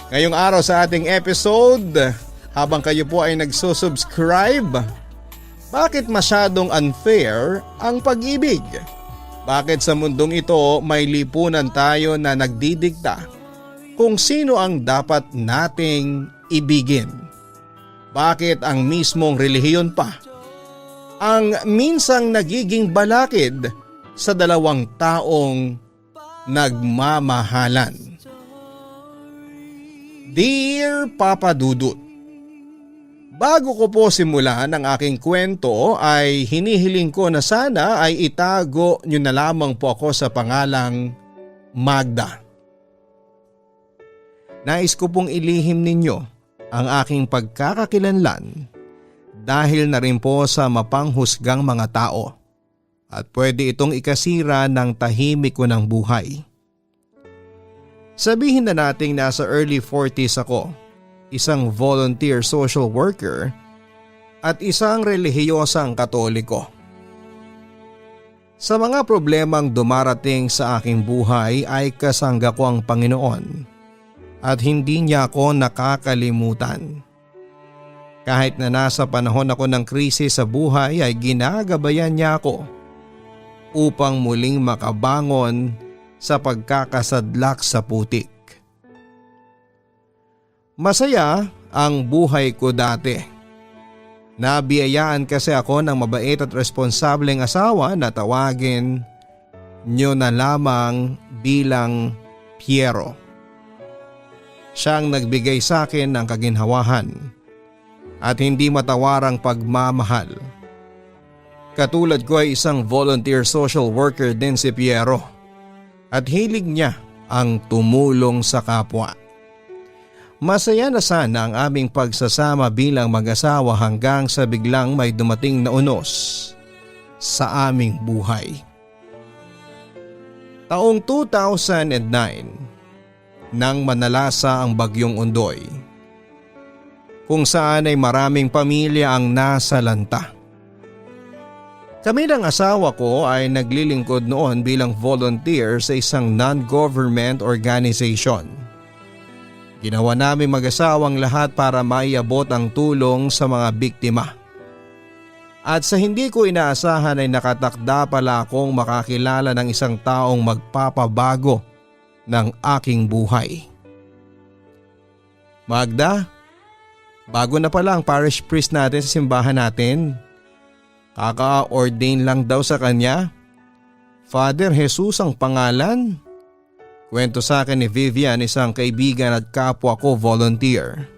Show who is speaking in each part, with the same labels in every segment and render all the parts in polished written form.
Speaker 1: Ngayong araw sa ating episode, habang kayo po ay nagsusubscribe, bakit masyadong unfair ang pag-ibig? Bakit sa mundong ito may lipunan tayo na nagdidikta kung sino ang dapat nating ibigin? Bakit ang mismong relihiyon pa ang minsang nagiging balakid sa dalawang taong nagmamahalan? Dear Papa Dudut, bago ko po simulan ang aking kwento ay hinihiling ko na sana ay itago nyo na lamang po ako sa pangalang Magda. Nais ko pong ilihim ninyo ang aking pagkakakilanlan dahil na rin po sa mapanghusgang mga tao at pwede itong ikasira ng tahimik ko ng buhay. Sabihin na nating nasa early 40s ako, isang volunteer social worker at isang relihiyosang Katoliko. Sa mga problemang dumarating sa aking buhay ay kasangga ko ang Panginoon at hindi niya ako nakakalimutan. Kahit na nasa panahon ako ng krisis sa buhay ay ginagabayan niya ako upang muling makabangon sa pagkakasadlak sa putik. Masaya ang buhay ko dati. Nabiyayaan kasi ako ng mabait at responsableng asawa na tawagin nyo na lamang bilang Piero. Siyang nagbigay sa akin ng kaginhawahan at hindi matawarang pagmamahal. Katulad ko ay isang volunteer social worker din si Piero. At hilig niya ang tumulong sa kapwa. Masaya na sana ang aming pagsasama bilang mag-asawa hanggang sa biglang may dumating na unos sa aming buhay. Taong 2009 nang manalasa ang bagyong Ondoy, kung saan ay maraming pamilya ang nasalanta. Kami ng asawa ko ay naglilingkod noon bilang volunteer sa isang non-government organization. Ginawa namin mag-asawang lahat para maiabot ang tulong sa mga biktima. At sa hindi ko inaasahan ay nakatakda pala akong makakilala ng isang taong magpapabago ng aking buhay. Magda, bago na pala ang parish priest natin sa simbahan natin. Kaka-ordain lang daw sa kanya. Father Jesus ang pangalan. Kwento sa akin ni Vivian, isang kaibigan at kapwa ko volunteer.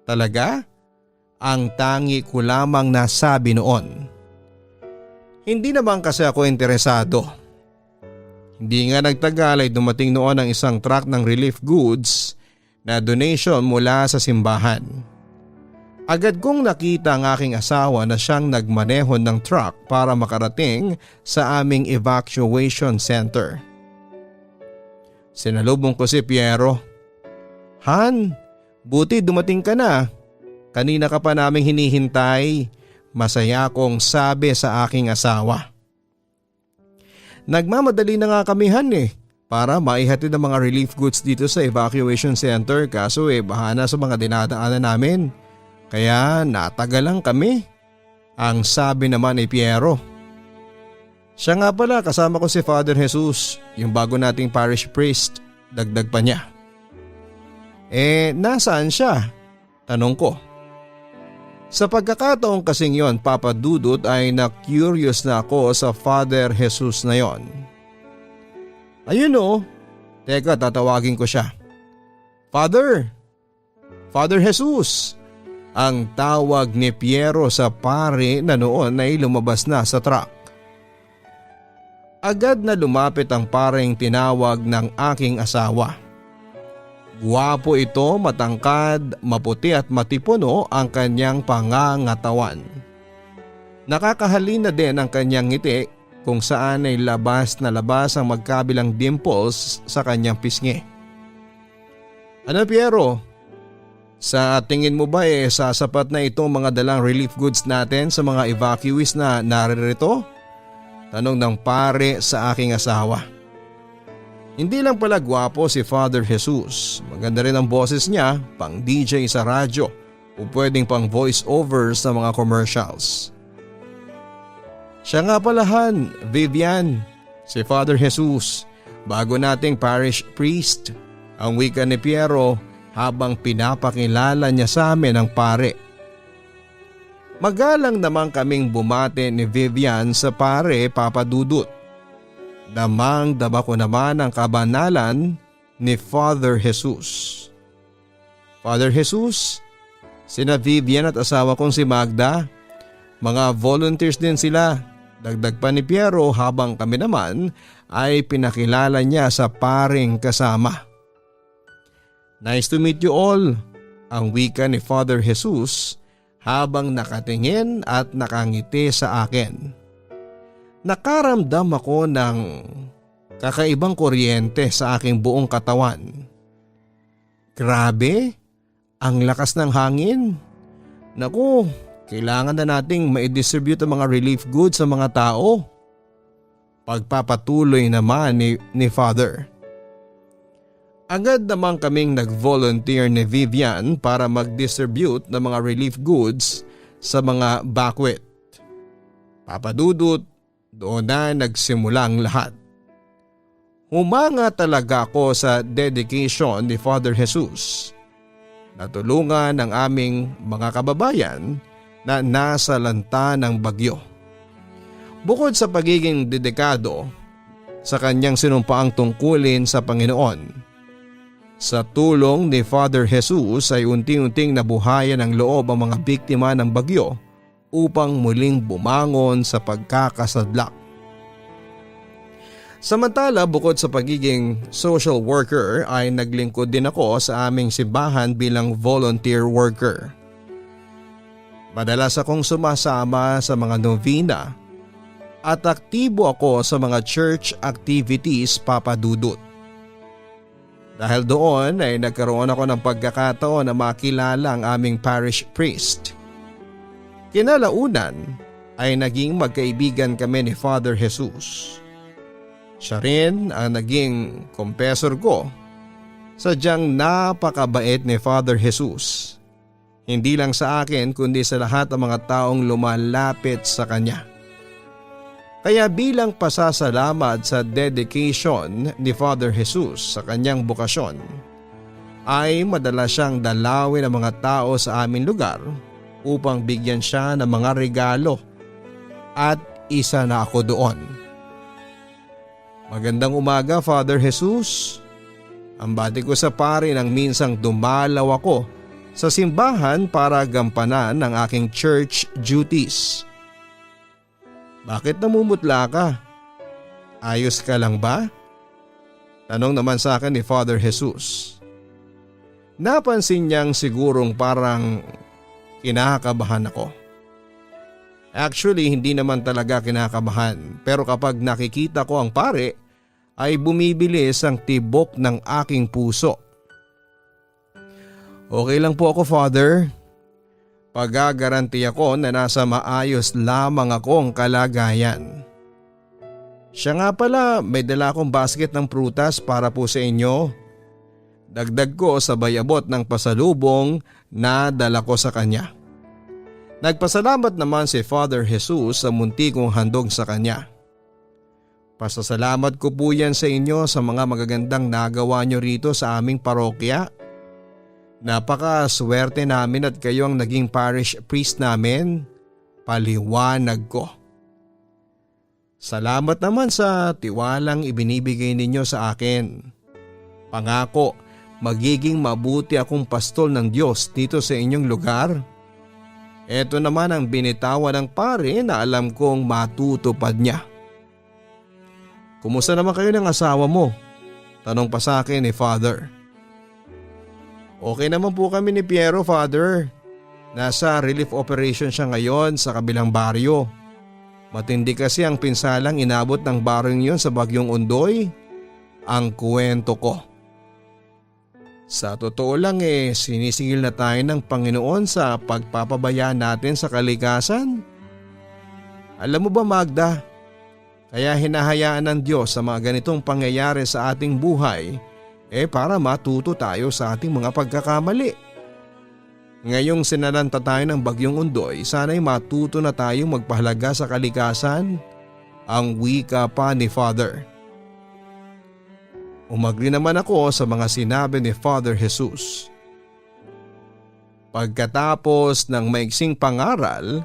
Speaker 1: Talaga? Ang tangi ko lamang nasabi noon. Hindi naman kasi ako interesado. Hindi nga nagtagal ay dumating noon ang isang truck ng relief goods na donation mula sa simbahan. Agad kong nakita ang aking asawa na siyang nagmaneho ng truck para makarating sa aming evacuation center. Sinalubong ko si Piero. Han, buti dumating ka na. Kanina ka pa naming hinihintay. Masaya akong sabi sa aking asawa. Nagmamadali na nga kami para maihatid ang mga relief goods dito sa evacuation center kaso bahana sa mga dinadaanan namin. Kaya natagalan kami, ang sabi naman ni Piero. Siya nga pala, kasama ko si Father Jesus, yung bago nating parish priest, dagdag pa niya. Nasaan siya? Tanong ko. Sa pagkakataong kasing yon, Papa Dudut, ay na-curious na ako sa Father Jesus na yon. Ayun teka, tatawagin ko siya. Father Jesus! Ang tawag ni Piero sa pare na noon ay lumabas na sa truck. Agad na lumapit ang pareng tinawag ng aking asawa. Guwapo ito, matangkad, maputi at matipuno ang kanyang pangangatawan. Nakakahalina din ang kanyang ngiti kung saan ay labas na labas ang magkabilang dimples sa kanyang pisngi. Ano Piero? Sa tingin mo ba sasapat na itong mga dalang relief goods natin sa mga evacuees na naririto? Tanong ng pare sa aking asawa. Hindi lang pala gwapo si Father Jesus, maganda rin ang boses niya, pang DJ sa radyo o pwedeng pang voice over sa mga commercials. Siya nga pala Vivian, si Father Jesus, bago nating parish priest, ang wika ni Piero habang pinapakilala niya sa amin ang pare. Magalang naman kaming bumate ni Vivian sa pare Papa Dudut. Damang-dama ko naman ang kabanalan ni Father Jesus. Father Jesus, sina Vivian at asawa kong si Magda, mga volunteers din sila. Dagdag pa ni Piero habang kami naman ay pinakilala niya sa paring kasama. Nice to meet you all, ang wika ni Father Jesus habang nakatingin at nakangiti sa akin. Nakaramdam ako ng kakaibang kuryente sa aking buong katawan. Grabe, ang lakas ng hangin. Naku, kailangan na nating ma-distribute ang mga relief goods sa mga tao. Pagpapatuloy naman ni Father. Agad naman kaming nag-volunteer ni Vivian para mag-distribute ng mga relief goods sa mga banquet. Papadudot, doon na nagsimula ang lahat. Humanga talaga ako sa dedication ni Father Jesus. Natulungan ang aming mga kababayan na nasa lanta ng bagyo. Bukod sa pagiging dedikado sa kanyang sinumpaang tungkulin sa Panginoon, sa tulong ni Father Jesus ay unti-unting nabuhayan ng loob ang mga biktima ng bagyo upang muling bumangon sa pagkakasadlak. Samantala, bukod sa pagiging social worker ay naglingkod din ako sa aming simbahan bilang volunteer worker. Madalas akong sumasama sa mga novena at aktibo ako sa mga church activities, Papa Dudut. Dahil doon ay nagkaroon ako ng pagkakataon na makilala ang aming parish priest. Kinalaunan ay naging magkaibigan kami ni Father Jesus. Siya rin ang naging kompesor ko. Sadyang napakabait ni Father Jesus. Hindi lang sa akin kundi sa lahat ng mga taong lumalapit sa kanya. Kaya bilang pasasalamat sa dedication ni Father Jesus sa kanyang bukasyon, ay madalas siyang dalawin ng mga tao sa aming lugar upang bigyan siya ng mga regalo at isa na ako doon. Magandang umaga, Father Jesus. Ang bati ko sa pare nang minsang dumalaw ako sa simbahan para gampanan ang aking church duties. Bakit namumutla ka? Ayos ka lang ba? Tanong naman sa akin ni Father Jesus. Napansin niyang sigurong parang kinakabahan ako. Actually, hindi naman talaga kinakabahan, pero kapag nakikita ko ang pare ay bumibilis ang tibok ng aking puso. Okay lang po ako, Father. Pag-garanti ako na nasa maayos lamang akong kalagayan. Siya nga pala, may dala akong basket ng prutas para po sa inyo. Dagdag ko sabay abot ng pasalubong na dala ko sa kanya. Nagpasalamat naman si Father Jesus sa munti kong handog sa kanya. Pasasalamat ko po yan sa inyo sa mga magagandang nagawa nyo rito sa aming parokya. Napakaswerte namin at kayo ang naging parish priest namin. Paliwanag ko. Salamat naman sa tiwalang ibinibigay ninyo sa akin. Pangako, magiging mabuti akong pastol ng Diyos dito sa inyong lugar. Ito naman ang binitawan ng pare na alam kong matutupad niya. Kumusta naman kayo ng asawa mo? Tanong pa sa akin ni Father. Okay naman po kami ni Piero, Father. Nasa relief operation siya ngayon sa kabilang baryo. Matindi kasi ang pinsalang inabot ng baryong yun sa Bagyong Undoy. Ang kwento ko. Sa totoo lang sinisingil na tayo ng Panginoon sa pagpapabaya natin sa kalikasan. Alam mo ba, Magda, Kaya hinahayaan ng Diyos sa mga ganitong pangyayari sa ating buhay para matuto tayo sa ating mga pagkakamali. Ngayong sinalanta tayo ng bagyong Undoy, sana'y matuto na tayong magpahalaga sa kalikasan, ang wika pa ni Father. Umagri naman ako sa mga sinabi ni Father Jesus. Pagkatapos ng maiksing pangaral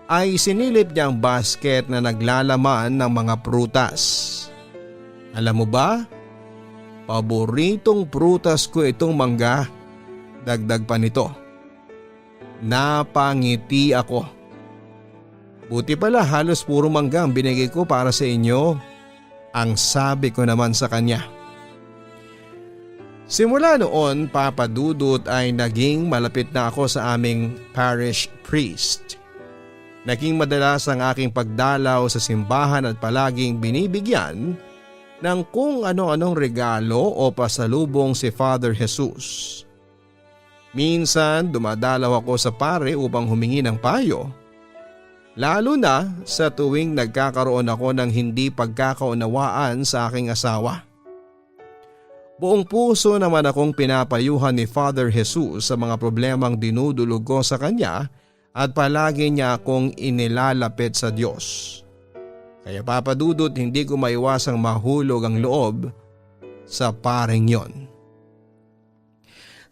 Speaker 1: ay sinilip niya ang basket na naglalaman ng mga prutas. Alam mo ba? Paboritong prutas ko itong mangga. Dagdag pa nito. Napangiti ako. Buti pala halos puro mangga ang binigay ko para sa inyo. Ang sabi ko naman sa kanya. Simula noon, Papa Dudut, ay naging malapit na ako sa aming parish priest. Naging madalas ang aking pagdalaw sa simbahan at palaging binibigyan ng kung ano-anong regalo o pasalubong si Father Jesus. Minsan dumadalaw ako sa pare upang humingi ng payo. Lalo na sa tuwing nagkakaroon ako ng hindi pagkakaunawaan sa aking asawa. Buong puso naman akong pinapayuhan ni Father Jesus sa mga problemang dinudulog ko sa kanya at palagi niya akong inilalapit sa Diyos. Kaya Papa Dudut, hindi ko maiwasang mahulog ang loob sa paring yon.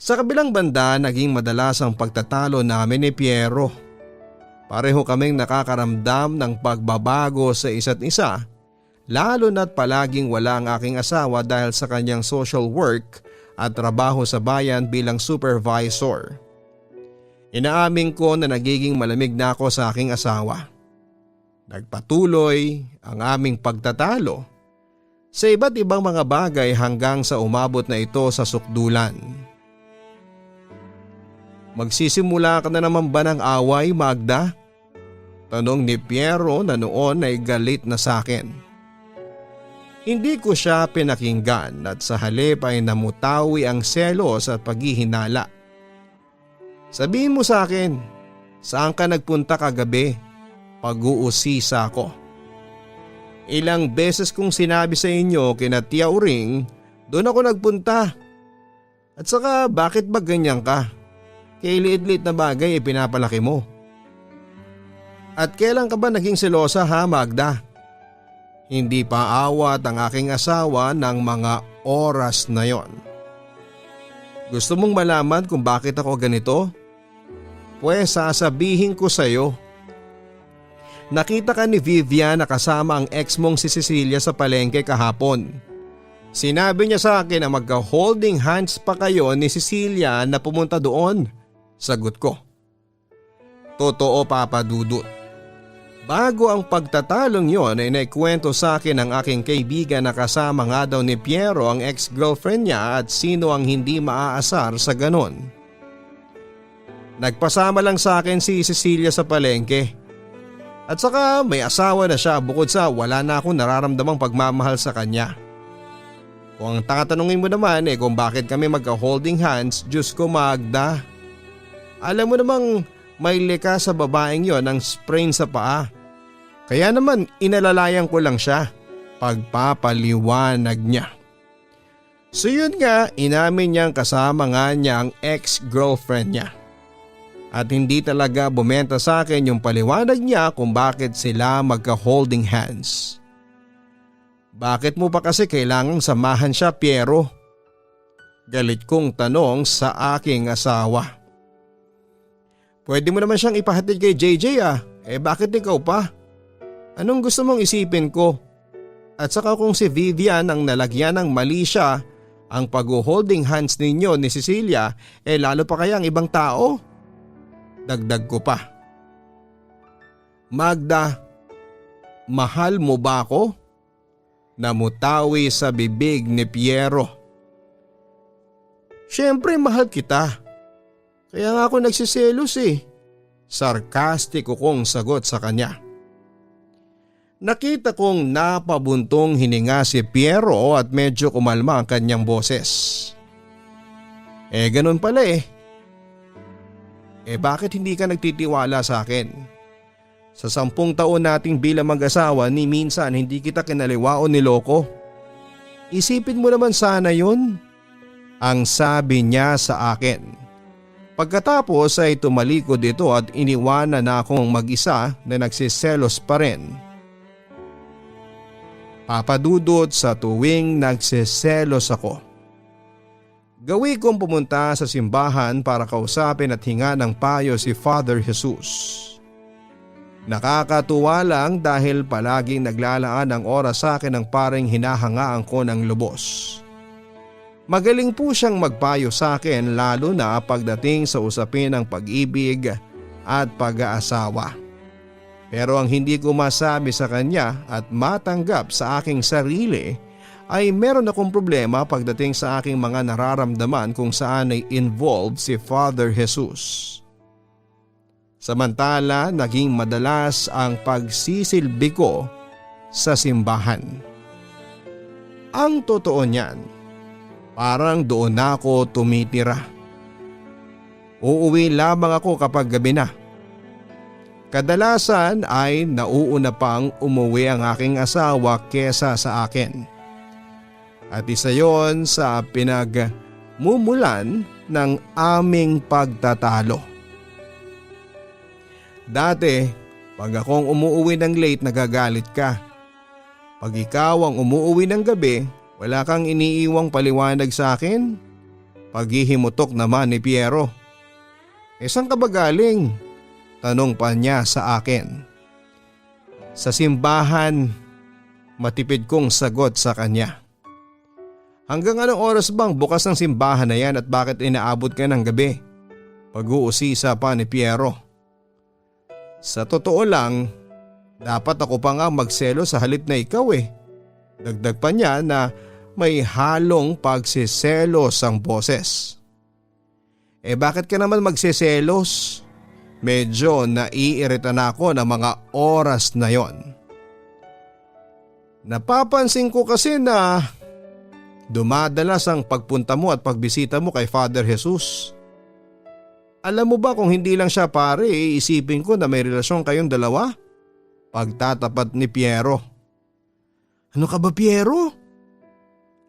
Speaker 1: Sa kabilang banda, naging madalas ang pagtatalo namin ni Piero. Pareho kaming nakakaramdam ng pagbabago sa isa't isa, lalo na't palaging wala ang aking asawa dahil sa kanyang social work at trabaho sa bayan bilang supervisor. Inaamin ko na nagiging malamig na ako sa aking asawa. Nagpatuloy ang aming pagtatalo sa iba't ibang mga bagay hanggang sa umabot na ito sa sukdulan. Magsisimula ka na naman ba ng away, Magda? Tanong ni Piero na noon ay galit na sa akin. Hindi ko siya pinakinggan at sa halip ay namutawi ang selos at paghihinala. Sabihin mo sa akin, saan ka nagpunta kagabi? Pag-uusisa ko. Ilang beses kong sinabi sa inyo kina Tia Uring, doon ako nagpunta. At saka bakit ba ganyan ka? Kay liit-liit na bagay pinapalaki mo. At kailan ka ba naging selosa ha, Magda? Hindi pa awat ang aking asawa ng mga oras na yon. Gusto mong malaman kung bakit ako ganito? Pues sasabihin ko sa iyo. Nakita ka ni Vivian na kasama ang ex mong si Cecilia sa palengke kahapon. Sinabi niya sa akin na magka-holding hands pa kayo ni Cecilia na pumunta doon. Sagot ko. Totoo, Papa Dudut. Bago ang pagtatalong yon ay naikwento sa akin ng aking kaibigan na kasama nga daw ni Piero ang ex-girlfriend niya at sino ang hindi maaasar sa ganon. Nagpasama lang sa akin si Cecilia sa palengke. At saka may asawa na siya bukod sa wala na akong nararamdamang pagmamahal sa kanya. Kung ang tatanungin mo naman kung bakit kami magka-holding hands, Diyos ko, Magda. Alam mo namang may lika sa babaeng yon ang sprain sa paa. Kaya naman inalalayan ko lang siya. Pagpapaliwanag niya. So yun nga, inamin niyang kasama nga niya ang ex-girlfriend niya. At hindi talaga bumenta sa akin yung paliwanag niya kung bakit sila magka-holding hands. Bakit mo pa kasi kailangang samahan siya, Piero? Galit kong tanong sa aking asawa. Pwede mo naman siyang ipahatid kay JJ bakit ikaw pa? Anong gusto mong isipin ko? At saka kung si Vivian ang nalagyan ng mali siya, ang pag-holding hands ninyo ni Cecilia, lalo pa kaya ang ibang tao? Dagdag ko pa. Magda, mahal mo ba ako? Namutawi sa bibig ni Piero. Siyempre mahal kita. Kaya nga ako nagsiselos Sarkastiko kong sagot sa kanya. Nakita kong napabuntong hininga si Piero at medyo kumalma ang kanyang boses. Ganun pala bakit hindi ka nagtitiwala sa akin? Sa 10 taon nating bilang mag-asawa ni minsan hindi kita kinaliwa o niloko. Isipin mo naman sana yun, ang sabi niya sa akin. Pagkatapos ay tumalikod ito at iniwanan na akong mag-isa na nagsiselos pa rin. Papadudot, sa tuwing nagsiselos ako, gawi kong pumunta sa simbahan para kausapin at hinga ng payo si Father Jesus. Nakakatuwa lang dahil palaging naglalaan ng oras sa akin ng parang hinahangaan ko ng lubos. Magaling po siyang magpayo sa akin lalo na pagdating sa usapin ng pag-ibig at pag-aasawa. Pero ang hindi ko masabi sa kanya at matanggap sa aking sarili ay meron akong problema pagdating sa aking mga nararamdaman kung saan ay involved si Father Jesus. Samantala, naging madalas ang pagsisilbi ko sa simbahan. Ang totoo niyan, parang doon ako tumitira. Uuwi lamang ako kapag gabi na. Kadalasan ay nauuna pang umuwi ang aking asawa kesa sa akin. At isa yon sa pinagmumulan ng aming pagtatalo. Dati, pag akong umuuwi ng late nagagalit ka. Pag ikaw ang umuuwi ng gabi, wala kang iniiwang paliwanag sa akin? Paghihimutok naman ni Piero. Saan ka ba galing? Tanong pa niya sa akin. Sa simbahan, matipid kong sagot sa kanya. Hanggang anong oras bang bukas ng simbahan na yan at bakit inaabot ka ng gabi? Pag-uusisa pa ni Piero. Sa totoo lang, dapat ako pa nga magselo sa halip na ikaw eh. Dagdag pa niya na may halong pagsiselos ang boses. Bakit ka naman magsiselos? Medyo naiirita na ako ng mga oras na yon. Napapansin ko kasi na dumadalas ang pagpunta mo at pagbisita mo kay Father Jesus. Alam mo ba kung hindi lang siya pare, iisipin ko na may relasyon kayong dalawa? Pagtatapat ni Piero. Ano ka ba, Piero?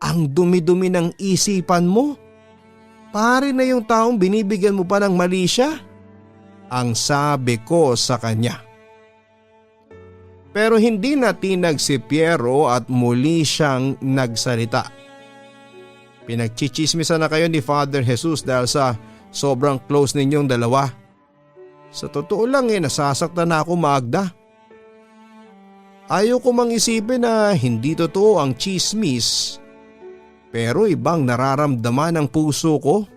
Speaker 1: Ang dumi-dumi ng isipan mo. Pare na yung taong binibigyan mo pa ng mali siya? Ang sabi ko sa kanya. Pero hindi na tinag si Piero at muli siyang nagsalita. Pinagchichismisan na kayo ni Father Jesus dahil sa sobrang close ninyong dalawa. Sa totoo lang nasasaktan na ako, Magda. Ayaw ko mang isipin na hindi totoo ang chismis, pero ibang nararamdaman ng puso ko.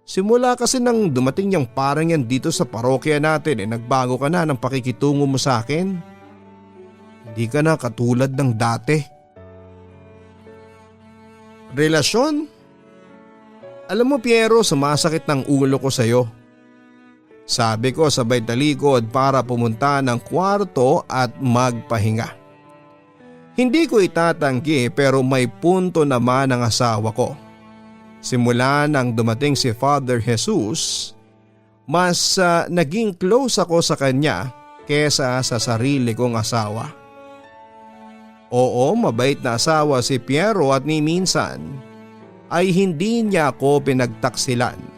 Speaker 1: Simula kasi nang dumating yung parang yan dito sa parokya natin nagbago ka na ng pakikitungo mo sa akin. Hindi ka na katulad ng dati. Relasyon? Alam mo, Piero, sumasakit ng ulo ko sa'yo. Sabi ko sabay talikod para pumunta ng kwarto at magpahinga. Hindi ko itatanggi pero may punto naman ang asawa ko. Simula nang dumating si Father Jesus, mas naging close ako sa kanya kesa sa sarili kong asawa. Oo, mabait na asawa si Piero at ni minsan ay hindi niya ako pinagtaksilan.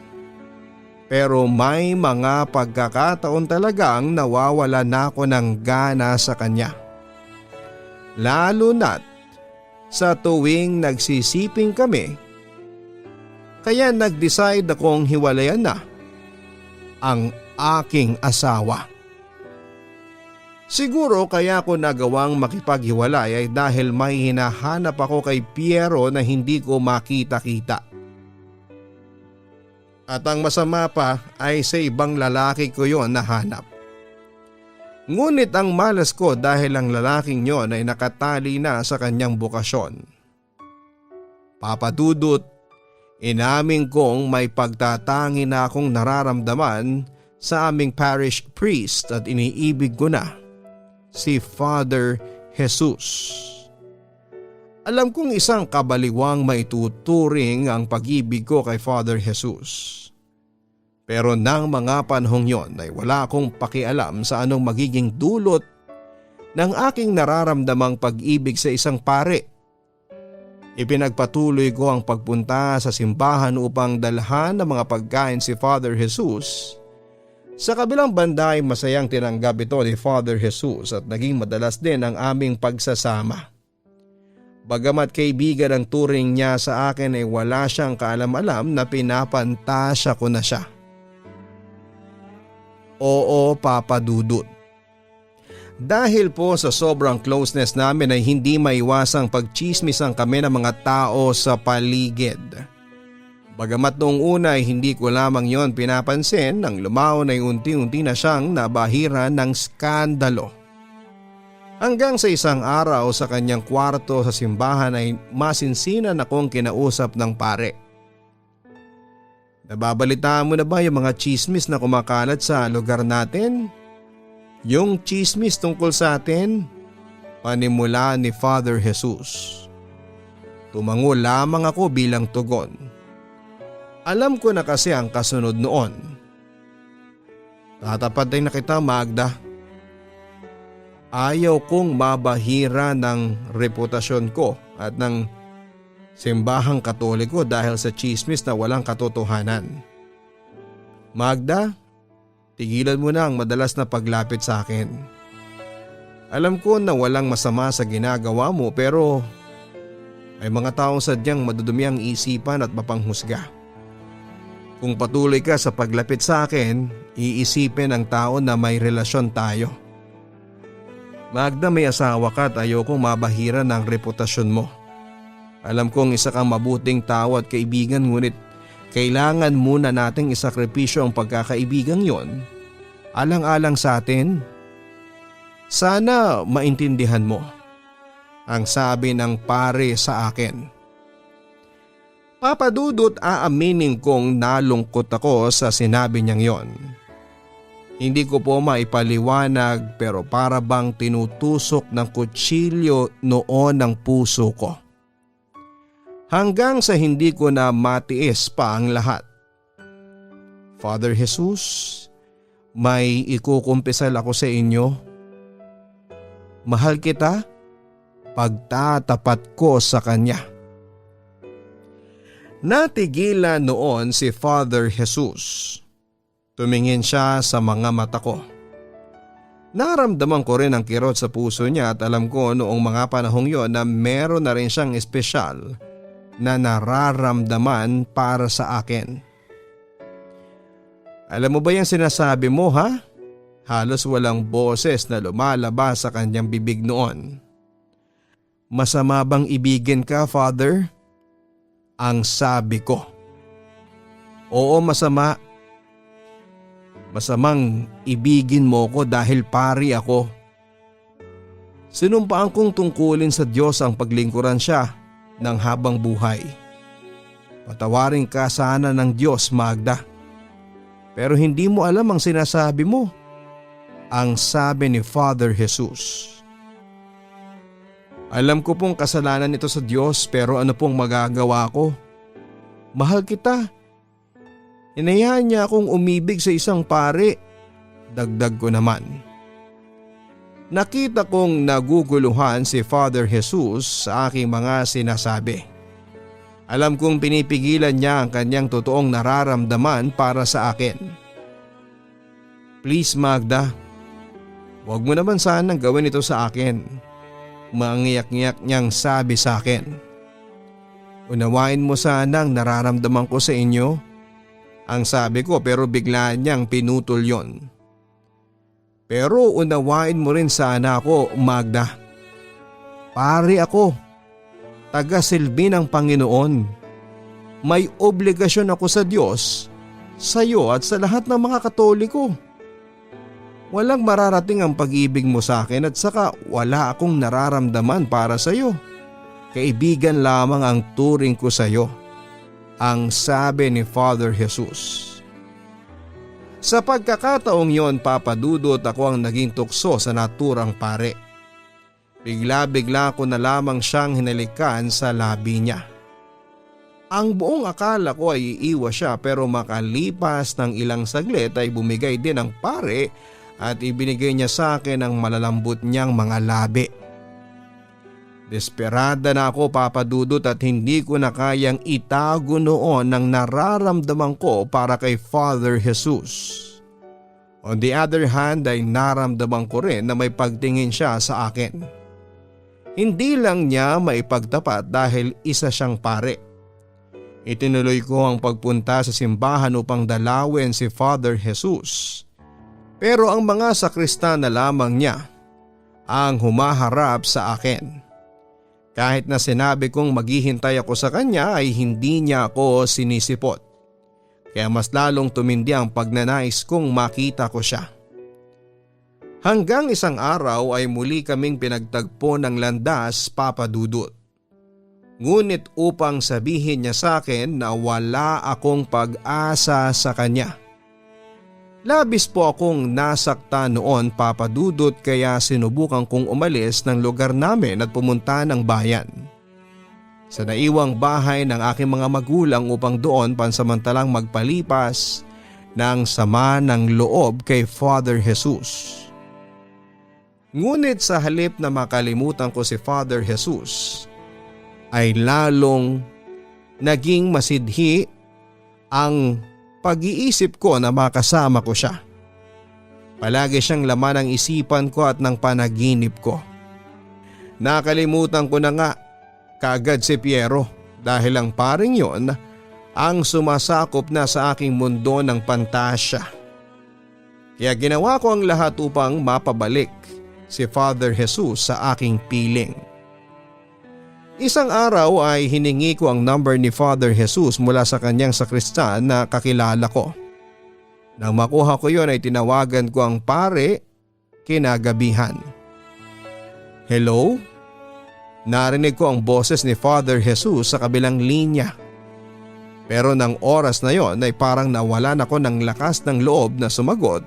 Speaker 1: Pero may mga pagkakataon talagang nawawala na ako ng gana sa kanya. Lalo na't sa tuwing nagsisiping kami, kaya nag-decide akong hiwalayan na ang aking asawa. Siguro kaya ko nagawang makipaghiwalay ay dahil may hinahanap ako kay Piero na hindi ko makita-kita. At ang masama pa ay sa ibang lalaki ko yon nahanap. Ngunit ang malas ko dahil ang lalaking yon ay nakatali na sa kanyang bukasyon. Papadudot, inamin kong may pagtatangi na akong nararamdaman sa aming parish priest at iniibig ko na si Father Jesus. Alam kong isang kabaliwang maituturing ang pag-ibig ko kay Father Jesus. Pero nang mga panahong yon ay wala akong pakialam sa anong magiging dulot ng aking nararamdamang pag-ibig sa isang pare. Ipinagpatuloy ko ang pagpunta sa simbahan upang dalhan ng mga pagkain si Father Jesus. Sa kabilang banda ay masayang tinanggap ito ni Father Jesus at naging madalas din ang aming pagsasama. Bagamat kaibigan ang turing niya sa akin ay wala siyang kaalam-alam na pinapantasya ko na siya. Oo, Papa Dudut. Dahil po sa sobrang closeness namin ay hindi maiwasang pagchismisan kami ng mga tao sa paligid. Bagamat noong una ay hindi ko lamang yon pinapansin, nang lumaon ay unti-unti na siyang nabahira ng skandalo. Hanggang sa isang araw sa kanyang kwarto sa simbahan ay masinsinan akong kinausap ng pare. Nababalitaan mo na ba yung mga chismis na kumakalat sa lugar natin? Yung chismis tungkol sa atin? Panimula ni Father Jesus. Tumango lamang ako bilang tugon. Alam ko na kasi ang kasunod noon. Tatapad na kita, Magda. Ayaw kong mabahira ng reputasyon ko at ng simbahang Katoliko dahil sa chismis na walang katotohanan. Magda, tigilan mo na ang madalas na paglapit sa akin. Alam ko na walang masama sa ginagawa mo pero may mga taong sadyang madudumi ang isipan at mapanghusga. Kung patuloy ka sa paglapit sa akin, iisipin ng tao na may relasyon tayo. Magda, may asawa ka at ayokong mabahira ng reputasyon mo. Alam kong isa kang mabuting tao at kaibigan, ngunit kailangan muna nating isakripisyo ang pagkakaibigang yon alang-alang sa atin. Sana maintindihan mo, ang sabi ng pare sa akin. Papa Dudut, aaminin kong nalungkot ako sa sinabi niyang yon. Hindi ko po maipaliwanag pero para bang tinutusok ng kutsilyo noon ang puso ko. Hanggang sa hindi ko na matiis pa ang lahat. Father Jesus, may ikukumpisal ako sa inyo. Mahal kita, pagtatapat ko sa kanya. Natigilan noon si Father Jesus. Tumingin siya sa mga mata ko. Naramdaman ko rin ang kirot sa puso niya at alam ko noong mga panahong yon na meron na rin siyang espesyal na nararamdaman para sa akin. Alam mo ba yung sinasabi mo, ha? Halos walang boses na lumalabas sa kanyang bibig noon. Masama bang ibigin ka, Father? Ang sabi ko. Oo, masama. Masamang ibigin mo ko dahil pari ako. Sinumpaan kong tungkulin sa Diyos ang paglingkuran siya ng habang buhay. Patawarin ka sana ng Diyos, Magda. Pero hindi mo alam ang sinasabi mo. Ang sabi ni Father Jesus. Alam ko pong kasalanan ito sa Diyos pero ano pong magagawa ko? Mahal kita. Hinayaan niya akong umibig sa isang pare. Dagdag ko naman. Nakita kong naguguluhan si Father Jesus sa aking mga sinasabi. Alam kong pinipigilan niya ang kanyang totoong nararamdaman para sa akin. Please, Magda, huwag mo naman sanang gawin ito sa akin. Mangiyak-ngiyak niyang sabi sa akin. Unawain mo sanang nararamdaman ko sa inyo. Ang sabi ko pero bigla niyang pinutol yon. Pero unawain mo rin sana ako, Magda. Pare ako. Taga-silbi ng Panginoon. May obligasyon ako sa Diyos, sa iyo at sa lahat ng mga Katoliko. Walang mararating ang pag-ibig mo sa akin at saka wala akong nararamdaman para sa iyo. Kaibigan lamang ang turing ko sa iyo. Ang sabi ni Father Jesus. Sa pagkakataong yon, Papa Dudut, ako ang naging tukso sa naturang pare. Bigla-bigla ko na lamang siyang hinalikan sa labi niya. Ang buong akala ko ay iiwas siya pero makalipas ng ilang saglit ay bumigay din ang pare at ibinigay niya sa akin ang malalambot niyang mga labi. Desperada na ako, Papa Dudut, at hindi ko na kayang itago noon ang nararamdaman ko para kay Father Jesus. On the other hand ay naramdaman ko rin na may pagtingin siya sa akin. Hindi lang niya maipagtapat dahil isa siyang pare. Itinuloy ko ang pagpunta sa simbahan upang dalawin si Father Jesus. Pero ang mga sakristan na lamang niya ang humaharap sa akin. Kahit na sinabi kong maghihintay ako sa kanya ay hindi niya ako sinisipot. Kaya mas lalong tumindi ang pagnanais kong makita ko siya. Hanggang isang araw ay muli kaming pinagtagpo ng landas, Papa Dudut. Ngunit upang sabihin niya sa akin na wala akong pag-asa sa kanya. Labis po akong nasakta noon, Papa Dudut, kaya sinubukan kong umalis ng lugar namin at pumunta ng bayan. Sa naiwang bahay ng aking mga magulang upang doon pansamantalang magpalipas ng sama ng loob kay Father Jesus. Ngunit sa halip na makalimutan ko si Father Jesus, ay lalong naging masidhi ang pag-iisip ko na makasama ko siya. Palagi siyang laman ng isipan ko at ng panaginip ko. Nakalimutan ko na nga kaagad si Piero dahil ang paring yon ang sumasakop na sa aking mundo ng pantasya. Kaya ginawa ko ang lahat upang mapabalik si Father Jesus sa aking piling. Isang araw ay hiningi ko ang number ni Father Jesus mula sa kanyang sakristan na kakilala ko. Nang makuha ko yon ay tinawagan ko ang pare kinagabihan. Hello? Narinig ko ang boses ni Father Jesus sa kabilang linya. Pero nang oras na yon ay parang nawalan ako ng lakas ng loob na sumagot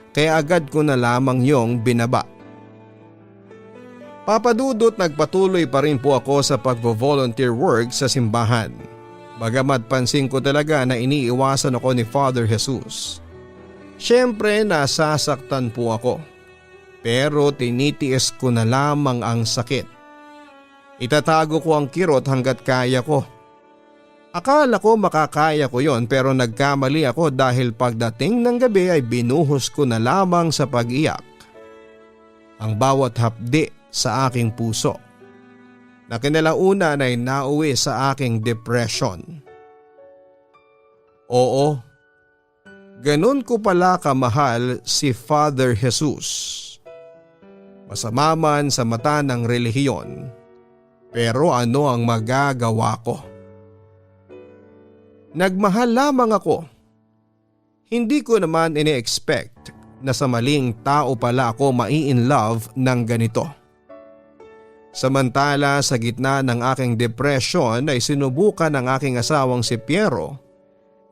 Speaker 1: kaya agad ko na lamang yong binaba. Papa Dudut, nagpatuloy pa rin po ako sa pagvo-volunteer work sa simbahan. Bagamat pansin ko talaga na iniiwasan ako ni Father Jesus. Siyempre nasasaktan po ako. Pero tinitiis ko na lamang ang sakit. Itatago ko ang kirot hanggat kaya ko. Akala ko makakaya ko yon pero nagkamali ako dahil pagdating ng gabi ay binuhos ko na lamang sa pag-iyak ang bawat hapdi sa aking puso na kinalaunan ay nauwi sa aking depression. Oo, ganun ko pala kamahal si Father Jesus. Masama man sa mata ng relihiyon, pero ano ang magagawa ko? Nagmahal lamang ako. Hindi ko naman ini-expect na sa maling tao pala ako mai-in-love ng ganito. Samantala sa gitna ng aking depression ay sinubukan ng aking asawang si Piero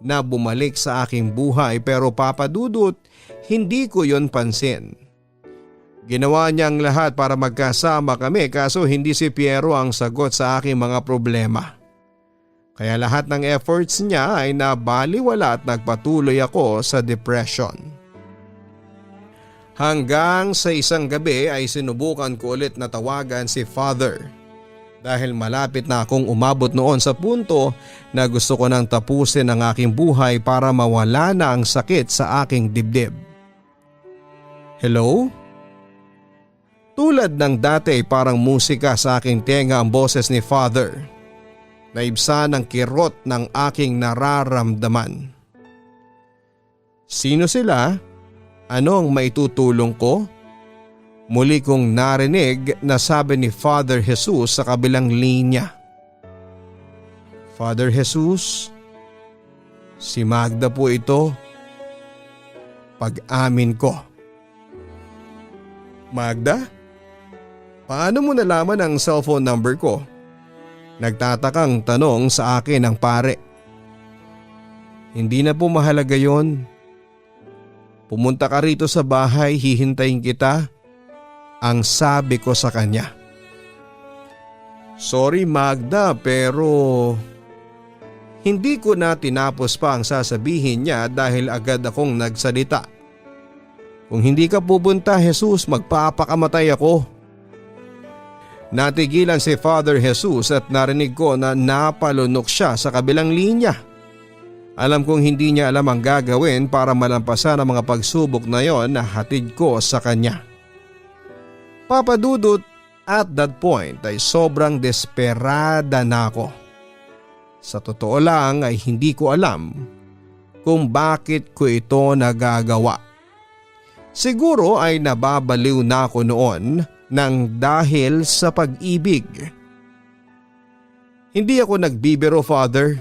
Speaker 1: na bumalik sa aking buhay pero Papa Dudut, hindi ko yon pansin. Ginawa niya ang lahat para magkasama kami kaso hindi si Piero ang sagot sa aking mga problema. Kaya lahat ng efforts niya ay nabaliwala at nagpatuloy ako sa depression. Hanggang sa isang gabi ay sinubukan ko ulit na tawagan si Father dahil malapit na akong umabot noon sa punto na gusto ko nang tapusin ang aking buhay para mawala na ang sakit sa aking dibdib. Hello? Tulad ng dati parang musika sa aking tenga ang boses ni Father. Naibsan ang kirot ng aking nararamdaman. Sino sila? Ano ang maitutulong ko? Muli kong narinig na sabi ni Father Jesus sa kabilang linya. Father Jesus, si Magda po ito. Pag-amin ko. Magda? Paano mo nalaman ang cellphone number ko? Nagtatakang tanong sa akin ng pare. Hindi na po mahalaga yon. Pumunta ka rito sa bahay, hihintayin kita. Ang sabi ko sa kanya. Sorry Magda pero Hindi ko na tinapos pa ang sasabihin niya dahil agad akong nagsalita. Kung hindi ka pupunta, Jesus, magpapakamatay ako. Natigilan si Father Jesus at narinig ko na napalunok siya sa kabilang linya. Alam kong hindi niya alam ang gagawin para malampasan ang mga pagsubok na yon na hatid ko sa kanya. Papa Dudut, at that point ay sobrang desperada na ako. Sa totoo lang ay hindi ko alam kung bakit ko ito nagagawa. Siguro ay nababaliw na ako noon nang dahil sa pag-ibig. Hindi ako nagbibiro, Father.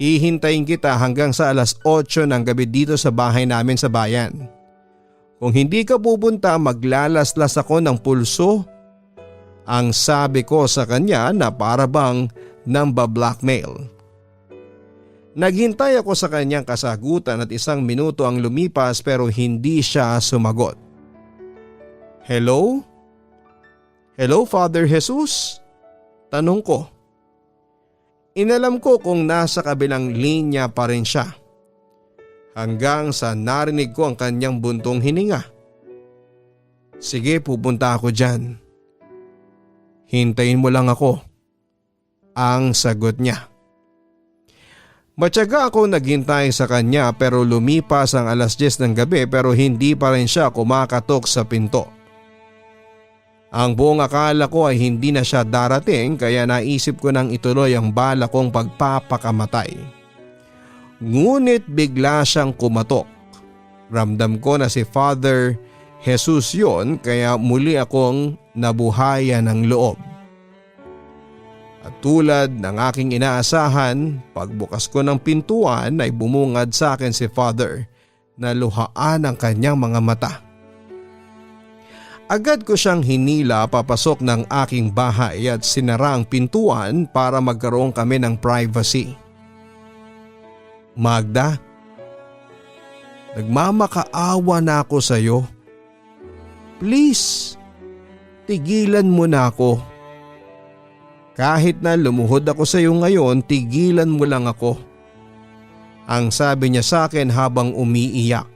Speaker 1: Hihintayin kita hanggang sa 8:00 ng gabi dito sa bahay namin sa bayan. Kung hindi ka pupunta, maglalaslas ako ng pulso. Ang sabi ko sa kanya na para bang namba-blackmail. Naghintay ako sa kanyang kasagutan at 1 minuto ang lumipas pero hindi siya sumagot. Hello? Hello, Father Jesus? Tanong ko. Inalam ko kung nasa kabilang linya pa rin siya. Hanggang sa narinig ko ang kanyang buntong hininga. Sige, pupunta ako dyan. Hintayin mo lang ako. Ang sagot niya. Matyaga akong naghintay sa kanya pero lumipas ang 10:00 ng gabi pero hindi pa rin siya kumakatok sa pinto. Ang buong akala ko ay hindi na siya darating kaya naisip ko nang ituloy ang bala kong pagpapakamatay. Ngunit bigla siyang kumatok. Ramdam ko na si Father Jesus yon kaya muli akong nabuhayan ng loob. At tulad ng aking inaasahan, pagbukas ko ng pintuan ay bumungad sa akin si Father na luhaan ang kanyang mga mata. Agad ko siyang hinila papasok ng aking bahay at sinara ang pintuan para magkaroon kami ng privacy. Magda, nagmamakaawa na ako sa iyo. Please, tigilan mo na ako. Kahit na lumuhod ako sa iyo ngayon, tigilan mo lang ako. Ang sabi niya sa akin habang umiiyak.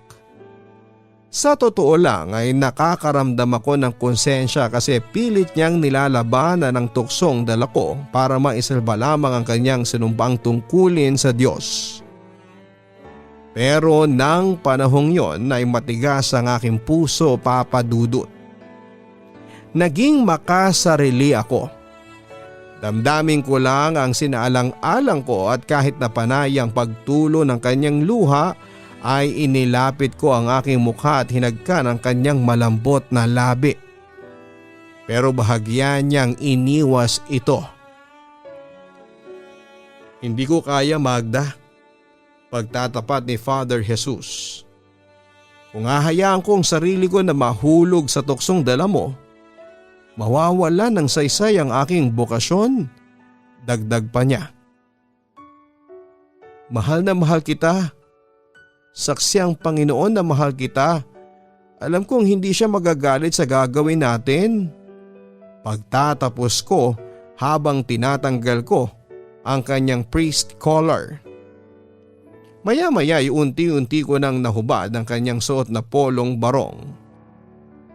Speaker 1: Sa totoo lang ay nakakaramdam ako ng konsensya kasi pilit niyang nilalabanan ng tuksong dala ko para maisalba lamang ang kanyang sinumbang tungkulin sa Diyos. Pero nang panahong yon ay matigas ang aking puso, Papa Dudut. Naging makasarili ako. Damdamin ko lang ang sinaalang-alang ko at kahit napanay ang pagtulo ng kanyang luha ay inilapit ko ang aking mukha at hinagkan ang kanyang malambot na labi. Pero bahagya niyang iniwas ito. Hindi ko kaya, Magda. Pagtatapat ni Father Jesus. Kung hahayaan ko ang sarili ko na mahulog sa tuksong dala mo, mawawala ng saysay ang aking bokasyon. Dagdag pa niya. Mahal na mahal kita. Saksi ang Panginoon na mahal kita. Alam kong hindi siya magagalit sa gagawin natin. Pagtatapos ko habang tinatanggal ko ang kanyang priest collar. Maya-maya ay unti-unti ko nang nahubad ang kanyang suot na polong barong.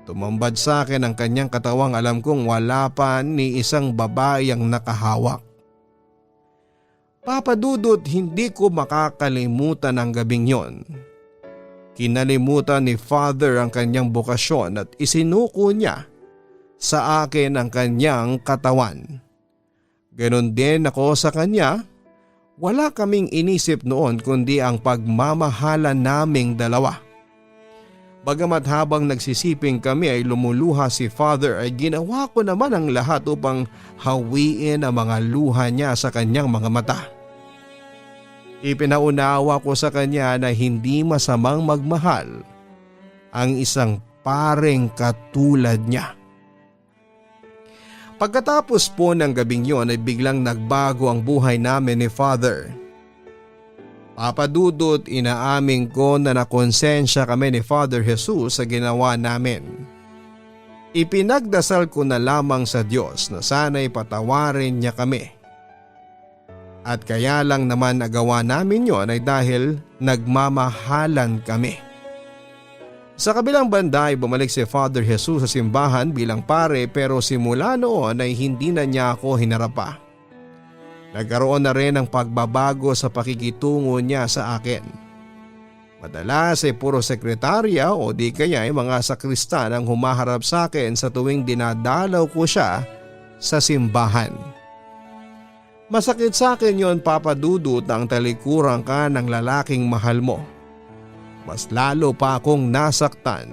Speaker 1: Tumambad sa akin ang kanyang katawang alam kong wala pa ni isang babae ang nakahawak. Papa Dudut, hindi ko makakalimutan ang gabing yon. Kinalimutan ni Father ang kanyang bokasyon at isinuko niya sa akin ang kanyang katawan. Ganon din ako sa kanya. Wala kaming inisip noon kundi ang pagmamahala naming dalawa. Bagamat habang nagsisiping kami ay lumuluha si Father ay ginawa ko naman ang lahat upang hawiin ang mga luha niya sa kanyang mga mata. Ipinaunawa ko sa kanya na hindi masamang magmahal ang isang pareng katulad niya. Pagkatapos po ng gabing yon ay biglang nagbago ang buhay namin ni Father. Papa Dudut, inaamin ko na nakonsensya kami ni Father Jesus sa ginawa namin. Ipinagdasal ko na lamang sa Diyos na sana'y patawarin niya kami. At kaya lang naman nagawa namin yon ay dahil nagmamahalan kami. Sa kabilang banda ay bumalik si Father Jesus sa simbahan bilang pare pero simula noon ay hindi na niya ako hinarapa. Nagkaroon na rin ng pagbabago sa pakikitungo niya sa akin. Madalas ay puro sekretarya o di kaya ay mga sakristan ang humaharap sa akin sa tuwing dinadalaw ko siya sa simbahan. Masakit sa akin yon, Papa Dudut, ang talikuran ka ng lalaking mahal mo. Mas lalo pa akong nasaktan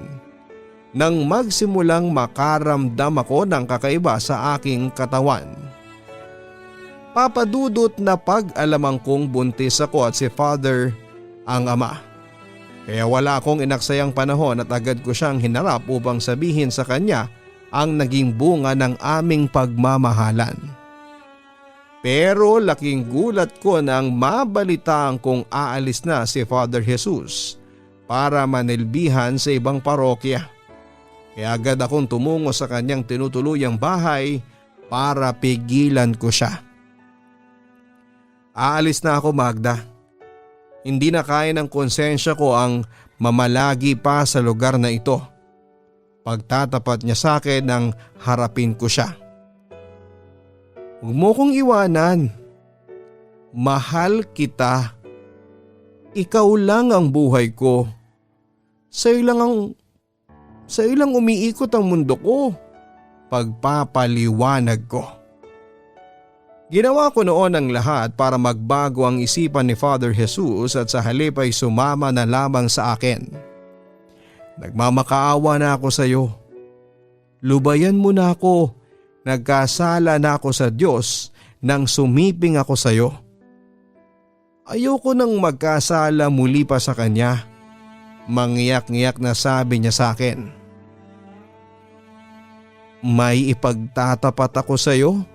Speaker 1: nang magsimulang makaramdam ako ng kakaiba sa aking katawan. Papa Dudut, na pag-alamang kong buntis ako at si Father ang ama. Kaya wala akong inaksayang panahon at agad ko siyang hinarap upang sabihin sa kanya ang naging bunga ng aming pagmamahalan. Pero laking gulat ko nang mabalitaan kong aalis na si Father Jesus para manilbihan sa ibang parokya. Kaya agad akong tumungo sa kanyang tinutuluyang bahay para pigilan ko siya. Aalis na ako, Magda. Hindi na kaya ng konsensya ko ang mamalagi pa sa lugar na ito. Pagtatapat niya sa akin nang harapin ko siya. Huwag mo kong iwanan. Mahal kita. Ikaw lang ang buhay ko. Sa'yo lang umiikot ang mundo ko. Pagpapaliwanag ko. Ginawa ko noon ang lahat para magbago ang isipan ni Father Jesus at sa halip ay sumama na lamang sa akin. Nagmamakaawa na ako sa iyo. Lubayan mo na ako. Nagkasala na ako sa Diyos nang sumiping ako sa iyo. Ayoko nang magkasala muli pa sa Kanya. Mangyak-ngyak na sabi niya sa akin. May ipagtatapat ako sa iyo.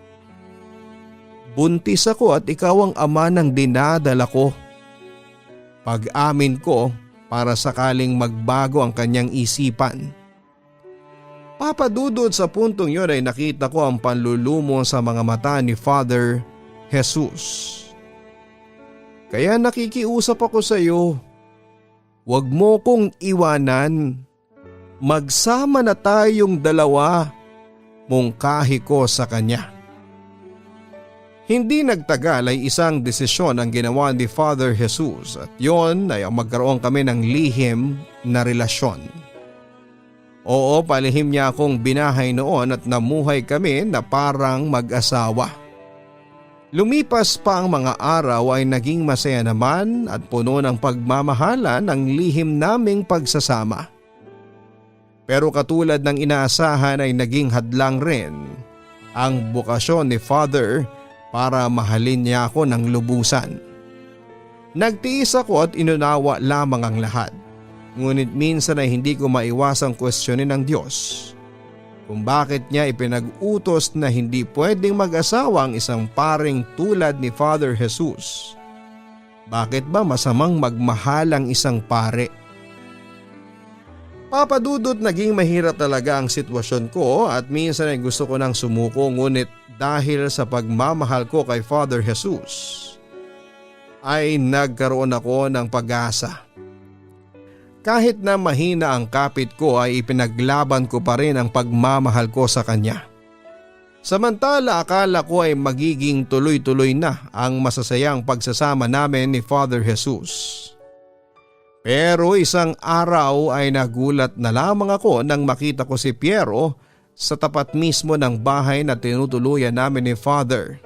Speaker 1: Buntis ako at ikaw ang ama ng dinadala ko. Pag-amin ko para sakaling magbago ang kanyang isipan. Papa Dudut, sa puntong yun ay nakita ko ang panlulumo sa mga mata ni Father Jesus. Kaya nakikiusap ako sa iyo. Huwag mo kong iwanan. Magsama na tayong dalawa. Mungkahi ko sa kanya. Hindi nagtagal ay isang desisyon ang ginawa ni Father Jesus at yon ay magkaroon kami ng lihim na relasyon. Oo, palihim niya akong binahay noon at namuhay kami na parang mag-asawa. Lumipas pa ang mga araw ay naging masaya naman at puno ng pagmamahalan ang lihim naming pagsasama. Pero katulad ng inaasahan ay naging hadlang rin ang bukasyon ni Father para mahalin niya ako ng lubusan. Nagtiis ako at inunawa lamang ang lahat. Ngunit minsan ay hindi ko maiwasang kwestiyonin ng Diyos kung bakit niya ipinag-utos na hindi pwedeng mag-asawa ang isang paring tulad ni Father Jesus. Bakit ba masamang magmahal ang isang pare? Papa Dudut, naging mahirap talaga ang sitwasyon ko at minsan ay gusto ko nang sumuko, ngunit dahil sa pagmamahal ko kay Father Jesus ay nagkaroon ako ng pag-asa. Kahit na mahina ang kapit ko ay ipinaglaban ko pa rin ang pagmamahal ko sa kanya. Samantala akala ko ay magiging tuloy-tuloy na ang masasayang pagsasama namin ni Father Jesus. Pero isang araw ay nagulat na lamang ako nang makita ko si Piero sa tapat mismo ng bahay na tinutuluyan namin ni Father.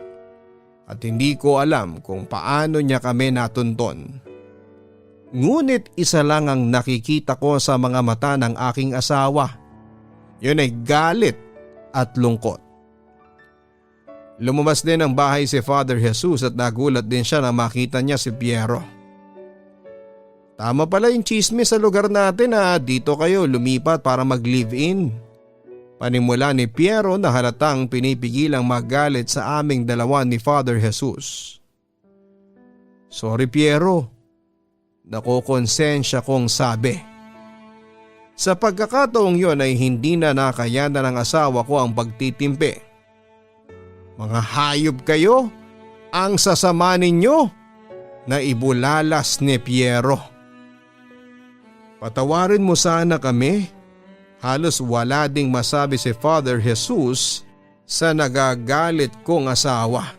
Speaker 1: At hindi ko alam kung paano niya kami natunton. Ngunit isa lang ang nakikita ko sa mga mata ng aking asawa. Yun ay galit at lungkot. Lumabas din ng bahay si Father Jesus at nagulat din siya na makita niya si Piero. Tama pala yung chismis sa lugar natin na dito kayo lumipat para mag-live-in. Panimula ni Piero na halatang pinipigilang magalit sa aming dalawa ni Father Jesus. Sorry Piero. Nakokonsensya kong sabi. Sa pagkakataong yon ay hindi na nakayanan ng asawa ko ang pagtitimpi. Mga hayop kayo, Ang sasama ninyo, na ibulalas ni Piero. Patawarin mo sana kami. Halos wala ding masabi si Father Jesus sa nagagalit kong asawa.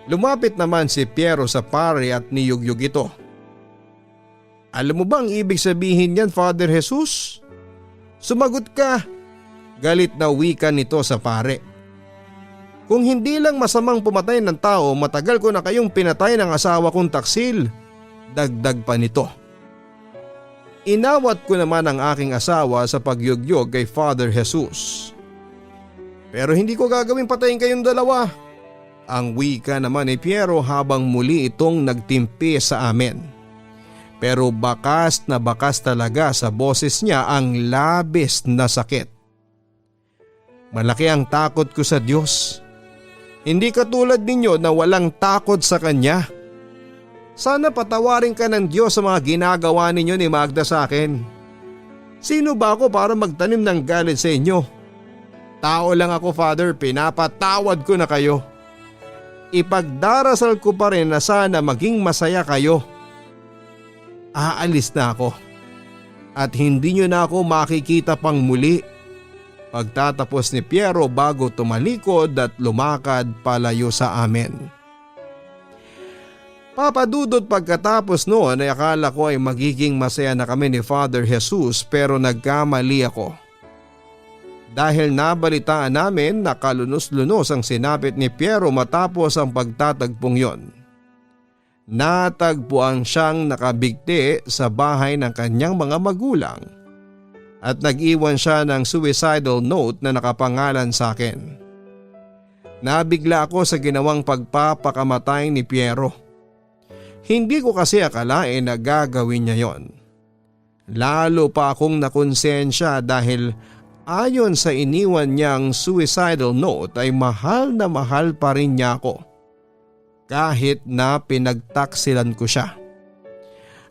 Speaker 1: Lumapit naman si Piero sa pare at niyugyug ito. Alam mo bang ibig sabihin yan, Father Jesus? Sumagot ka. Galit na wika nito sa pare. Kung hindi lang masamang pumatay ng tao, matagal ko na kayong pinatay ng asawa kong taksil. Dagdag pa nito. Inawat ko naman ang aking asawa sa pagyugyog kay Father Jesus. Pero hindi ko gagawing patayin kayong dalawa. Ang wika naman ni Piero habang muli itong nagtimpi sa amin. Pero bakas na bakas talaga sa boses niya ang labis na sakit. Malaki ang takot ko sa Diyos. Hindi katulad ninyo na walang takot sa Kanya. Sana patawarin ka ng Diyos sa mga ginagawa ninyo ni Magda sa akin. Sino ba ako para magtanim ng galit sa inyo? Tao lang ako, Father, pinapatawad ko na kayo. Ipagdarasal ko pa rin na sana maging masaya kayo. Aalis na ako. At hindi nyo na ako makikita pang muli. Pagtatapos ni Piero bago tumalikod at lumakad palayo sa amin. Papadudot pagkatapos noon ay akala ko ay magiging masaya na kami ni Father Jesus pero nagkamali ako. Dahil nabalitaan namin na kalunos-lunos ang sinapit ni Piero matapos ang pagtatagpong yon. Natagpuan siyang nakabigti sa bahay ng kanyang mga magulang at nag-iwan siya ng suicidal note na nakapangalan sa akin. Nabigla ako sa ginawang pagpapakamatay ni Piero. Hindi ko kasi akalain na gagawin niya yon. Lalo pa akong nakonsensya dahil ayon sa iniwan niyang suicidal note ay mahal na mahal pa rin niya ako. Kahit na pinagtaksilan ko siya.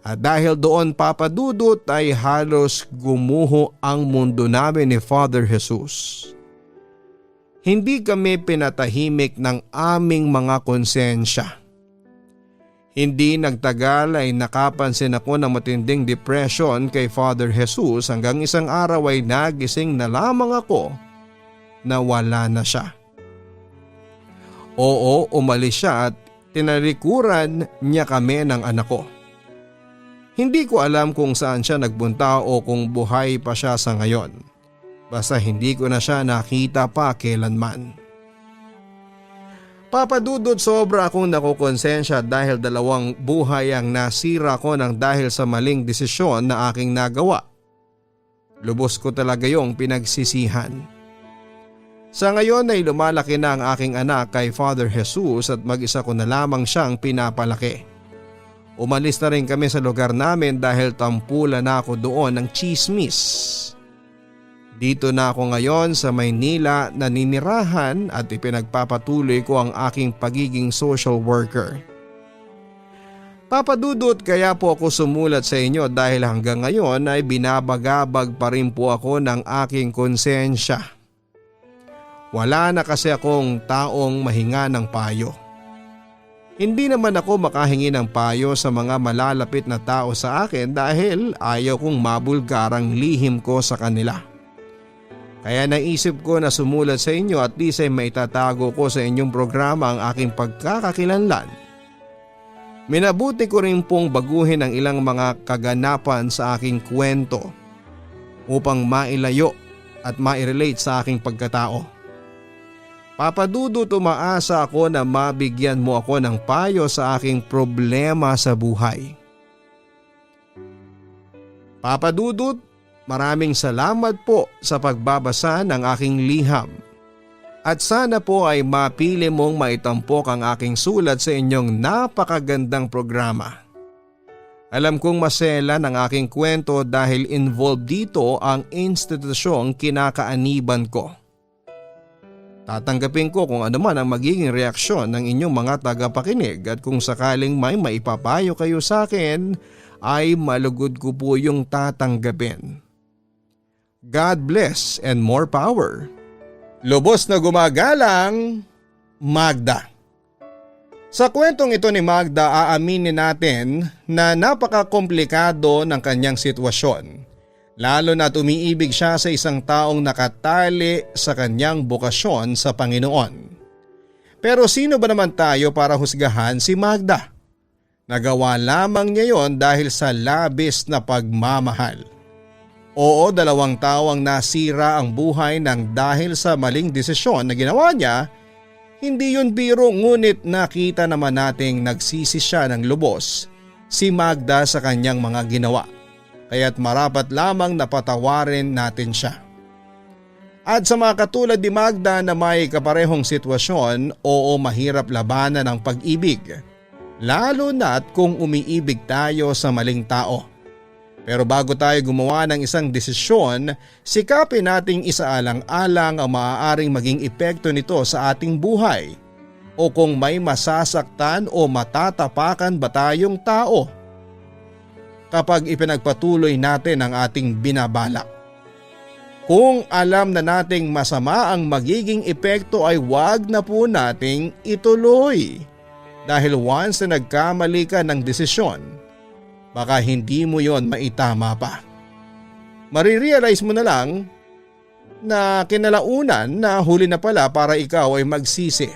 Speaker 1: At dahil doon papadudot ay halos gumuho ang mundo namin ni Father Jesus. Hindi kami pinatahimik ng aming mga konsensya. Hindi nagtagal ay nakapansin ako ng matinding depression kay Father Jesus hanggang isang araw ay nagising na lamang ako na wala na siya. Oo, umalis siya at tinalikuran niya kami ng anak ko. Hindi ko alam kung saan siya nagbunta o kung buhay pa siya sa ngayon. Basta hindi ko na siya nakita pa kailanman. Papadudod sobra akong nakukonsensya dahil 2 buhay ang nasira ko ng dahil sa maling desisyon na aking nagawa. Lubos ko talaga yung pinagsisihan. Sa ngayon ay lumalaki na ang aking anak kay Father Jesus at mag-isa ko na lamang siyang pinapalaki. Umalis na rin kami sa lugar namin dahil tampulan na ako doon ng tsismis. Dito na ako ngayon sa Maynila naninirahan at ipinagpapatuloy ko ang aking pagiging social worker. Papadudot kaya po ako sumulat sa inyo dahil hanggang ngayon ay binabagabag pa rin po ako ng aking konsensya. Wala na kasi akong taong mahinga ng payo. Hindi naman ako makahingi ng payo sa mga malalapit na tao sa akin dahil ayaw kong mabulgarang lihim ko sa kanila. Kaya naisip ko na sumulat sa inyo at least ay maitatago ko sa inyong programa ang aking pagkakakilanlan. Minabuti ko rin pong baguhin ang ilang mga kaganapan sa aking kwento upang mailayo at mairelate sa aking pagkatao. Papadudot umaasa ako na mabigyan mo ako ng payo sa aking problema sa buhay. Papadudot, maraming salamat po sa pagbabasa ng aking liham. At sana po ay mapili mong maitampok ang aking sulat sa inyong napakagandang programa. Alam kong masela ng aking kwento dahil involved dito ang institusyong kinakaaniban ko. Tatanggapin ko kung ano man ang magiging reaksyon ng inyong mga tagapakinig at kung sakaling may maipapayo kayo sa akin ay malugod ko po yung tatanggapin. God bless and more power. Lubos na gumagalang, Magda. Sa kwentong ito ni Magda, aaminin natin na napakakomplikado ng kanyang sitwasyon. Lalo na't umiibig siya sa isang taong nakatali sa kanyang bokasyon sa Panginoon. Pero sino ba naman tayo para husgahan si Magda? Nagawa lamang niya yon dahil sa labis na pagmamahal. Oo, 2 tao ang nasira ang buhay ng dahil sa maling desisyon na ginawa niya. Hindi yun biro, ngunit nakita naman nating nagsisi siya ng lubos si Magda sa kanyang mga ginawa. Kaya't marapat lamang na patawarin natin siya. At sa mga katulad ni Magda na may kaparehong sitwasyon, oo, mahirap labanan ang pag-ibig. Lalo na't kung umiibig tayo sa maling tao. Pero bago tayo gumawa ng isang desisyon, sikapin nating isaalang-alang ang maaaring maging epekto nito sa ating buhay o kung may masasaktan o matatapakan ba tayong tao kapag ipinagpatuloy natin ang ating binabalak. Kung alam na nating masama ang magiging epekto ay wag na po nating ituloy dahil once na nagkamali ka ng desisyon, baka hindi mo yon maitama pa. Marirealize mo na lang na kinalaunan na huli na pala para ikaw ay magsisi.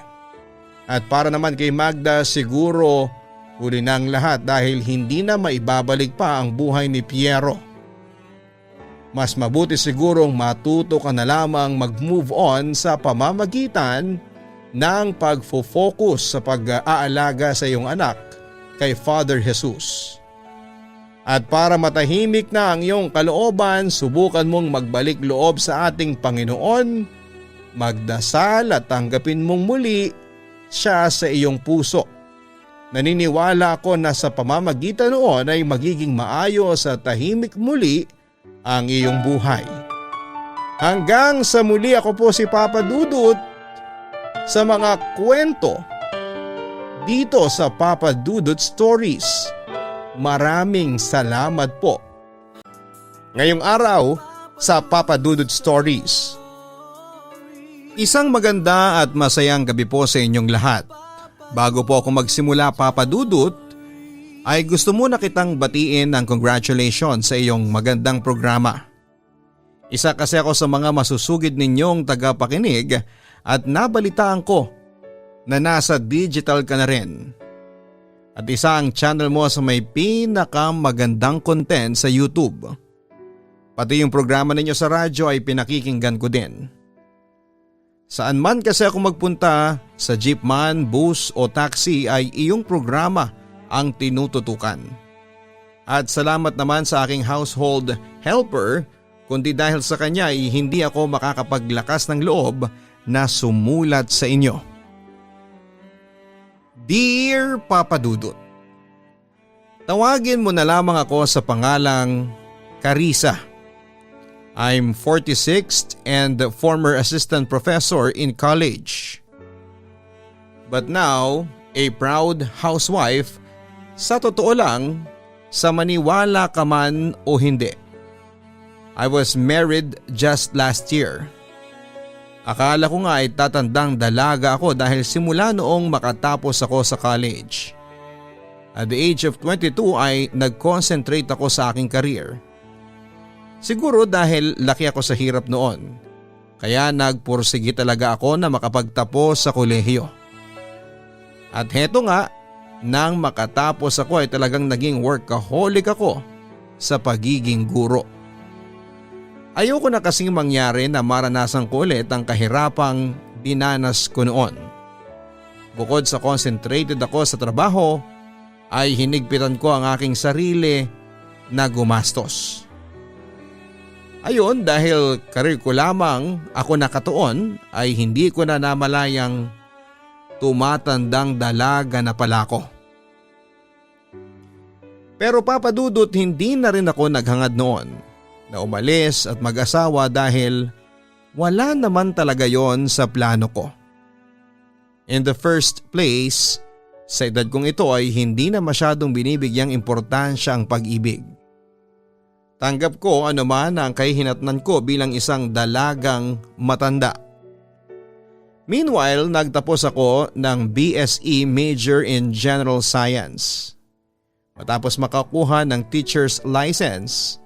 Speaker 1: At para naman kay Magda, siguro huli na ang lahat dahil hindi na maibabalik pa ang buhay ni Piero. Mas mabuti sigurong matuto ka na lamang mag-move on sa pamamagitan ng pagfo-focus sa pag-aalaga sa iyong anak kay Father Jesus. At para matahimik na ang iyong kalooban, subukan mong magbalik loob sa ating Panginoon, magdasal at tanggapin mong muli siya sa iyong puso. Naniniwala ako na sa pamamagitan noon ay magiging maayos at tahimik muli ang iyong buhay. Hanggang sa muli, ako po si Papa Dudut sa mga kwento dito sa Papa Dudut Stories. Maraming salamat po. Ngayong araw sa Papa Dudut Stories. Isang maganda at masayang gabi po sa inyong lahat. Bago po ako magsimula, Papa Dudut, ay gusto muna kitang batiin ng congratulations sa iyong magandang programa. Isa kasi ako sa mga masusugid ninyong tagapakinig at nabalitaan ko na nasa digital ka na rin. At isa ang channel mo sa may pinakamagandang content sa YouTube. Pati yung programa ninyo sa radyo ay pinakikinggan ko din. Saan man kasi ako magpunta, sa jeep man, bus o taxi ay iyong programa ang tinututukan. At salamat naman sa aking household helper, kundi dahil sa kanya ay hindi ako makakapaglakas ng loob na sumulat sa inyo. Dear Papa Dudut, tawagin mo na lamang ako sa pangalang Carissa. I'm 46 and former assistant professor in college. But now, a proud housewife, sa totoo lang, sa maniwala ka man o hindi. I was married just last year. Akala ko nga ay tatandang dalaga ako dahil simula noong makatapos ako sa college. At the age of 22 ay nag-concentrate ako sa aking career. Siguro dahil laki ako sa hirap noon, kaya nagpursigi talaga ako na makapagtapos sa kolehiyo. At heto nga, nang makatapos ako ay talagang naging workaholic ako sa pagiging guro. Ayoko na kasing mangyari na maranasan ko ulit ang kahirapang dinanas ko noon. Bukod sa concentrated ako sa trabaho, ay hinigpitan ko ang aking sarili na gumastos. Ayun, dahil karir ko lamang ako nakatuon ay hindi ko na namalayang tumatandang dalaga na pala ako. Pero Papa Dudut, hindi na rin ako naghangad noon na umalis at mag-asawa dahil wala naman talaga yon sa plano ko. In the first place, sa edad kong ito ay hindi na masyadong binibigyang importansya ang pag-ibig. Tanggap ko anuman ang kahihinatnan ko bilang isang dalagang matanda. Meanwhile, nagtapos ako ng BSE major in General Science. Matapos makakuha ng teacher's license,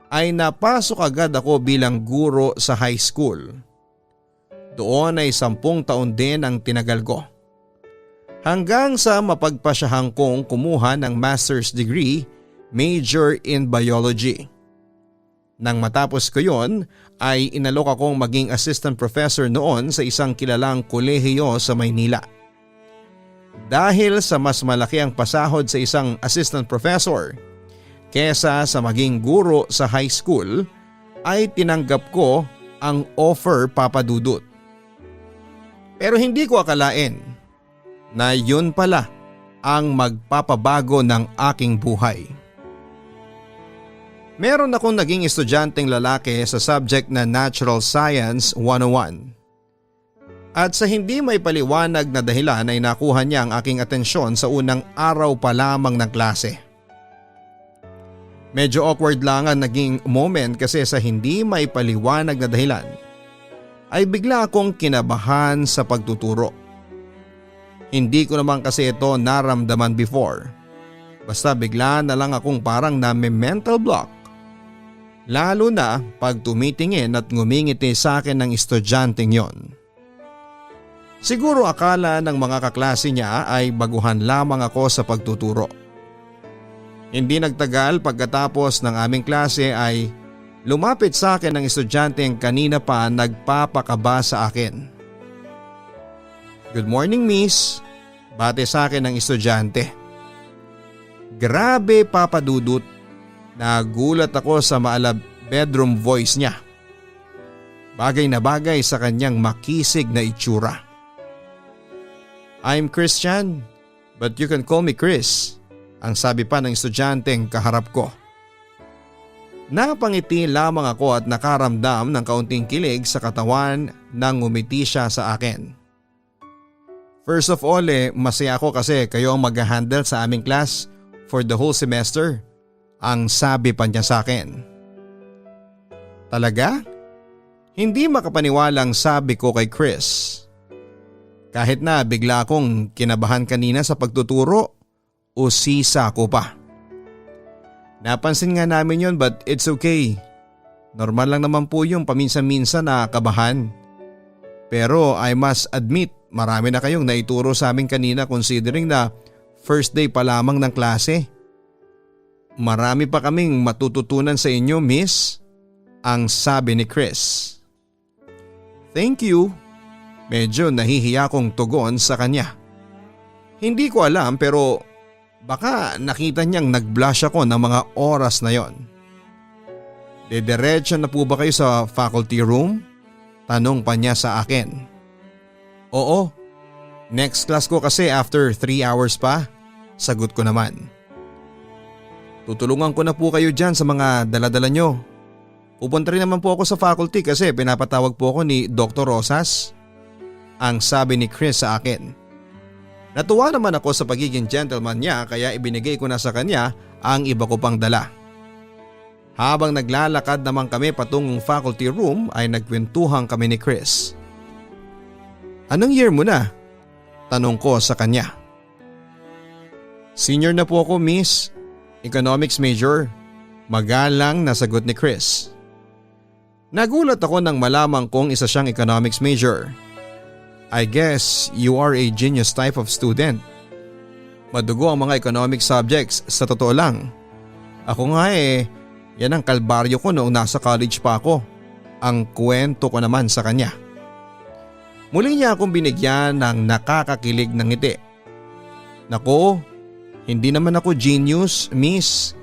Speaker 1: ay napasok agad ako bilang guro sa high school. Doon ay 10 taon din ang tinagal ko. Hanggang sa mapagpasyahan kong kumuha ng master's degree, major in biology. Nang matapos ko yon, ay inalok akong maging assistant professor noon sa isang kilalang kolehiyo sa Maynila. Dahil sa mas malaki ang pasahod sa isang assistant professor kesa sa maging guro sa high school, ay tinanggap ko ang offer, Papa Dudut. Pero hindi ko akalain na yun pala ang magpapabago ng aking buhay. Meron akong naging estudyanteng lalaki sa subject na Natural Science 101. At sa hindi may paliwanag na dahilan ay nakuha niya ang aking atensyon sa unang araw pa lamang ng klase. Medyo awkward lang ang naging moment kasi sa hindi may paliwanag na dahilan ay bigla akong kinabahan sa pagtuturo. Hindi ko naman kasi ito naramdaman before. Basta bigla na lang akong parang mental block. Lalo na pag tumitingin at ngumingiti sa akin ng estudyanteng yon. Siguro akala ng mga kaklase niya ay baguhan lamang ako sa pagtuturo. Hindi nagtagal pagkatapos ng aming klase ay lumapit sa akin ng estudyanteng kanina pa nagpapakaba sa akin. "Good morning, miss," bate sa akin ng estudyante. Grabe, Papa Dudut. Nagulat ako sa maalab bedroom voice niya. Bagay na bagay sa kanyang makisig na itsura. "I'm Christian, but you can call me Chris," ang sabi pa ng estudyanteng kaharap ko. Napangiti lamang ako at nakaramdam ng kaunting kilig sa katawan nang ngumiti siya sa akin. "First of all masaya ako kasi kayo ang mag-handle sa aming class for the whole semester," ang sabi pa niya sa akin. Talaga? Hindi makapaniwalang sabi ko kay Chris. Kahit na bigla akong kinabahan kanina sa pagtuturo, usisa ko pa. "Napansin nga namin yon but it's okay. Normal lang naman po yung paminsan-minsan na kabahan. Pero I must admit marami na kayong naituro sa amin kanina considering na first day pa lamang ng klase. Marami pa kaming matututunan sa inyo, miss," ang sabi ni Chris. "Thank you." Medyo nahihiya kong tugon sa kanya. Hindi ko alam pero baka nakita niyang nag-blush ako ng mga oras na yon. "Dediretso na po ba kayo sa faculty room?" tanong pa niya sa akin. "Oo, next class ko kasi after 3 hours pa," sagot ko naman. "Tutulungan ko na po kayo dyan sa mga daladala nyo. Pupunta rin naman po ako sa faculty kasi pinapatawag po ako ni Dr. Rosas," ang sabi ni Chris sa akin. Natuwa naman ako sa pagiging gentleman niya kaya ibinigay ko na sa kanya ang iba ko pang dala. Habang naglalakad naman kami patungong faculty room ay nagkwentuhan kami ni Chris. "Anong year mo na?" tanong ko sa kanya. "Senior na po ako, miss. Economics major," magalang na sagot ni Chris. Nagulat ako nang malamang kong isa siyang economics major. "I guess you are a genius type of student." Madugo ang mga economic subjects sa totoo lang. Ako nga yan ang kalbaryo ko noong nasa college pa ako. Ang kwento ko naman sa kanya. Muli niya akong binigyan ng nakakakilig ng ngiti. "Nako, hindi naman ako genius, miss.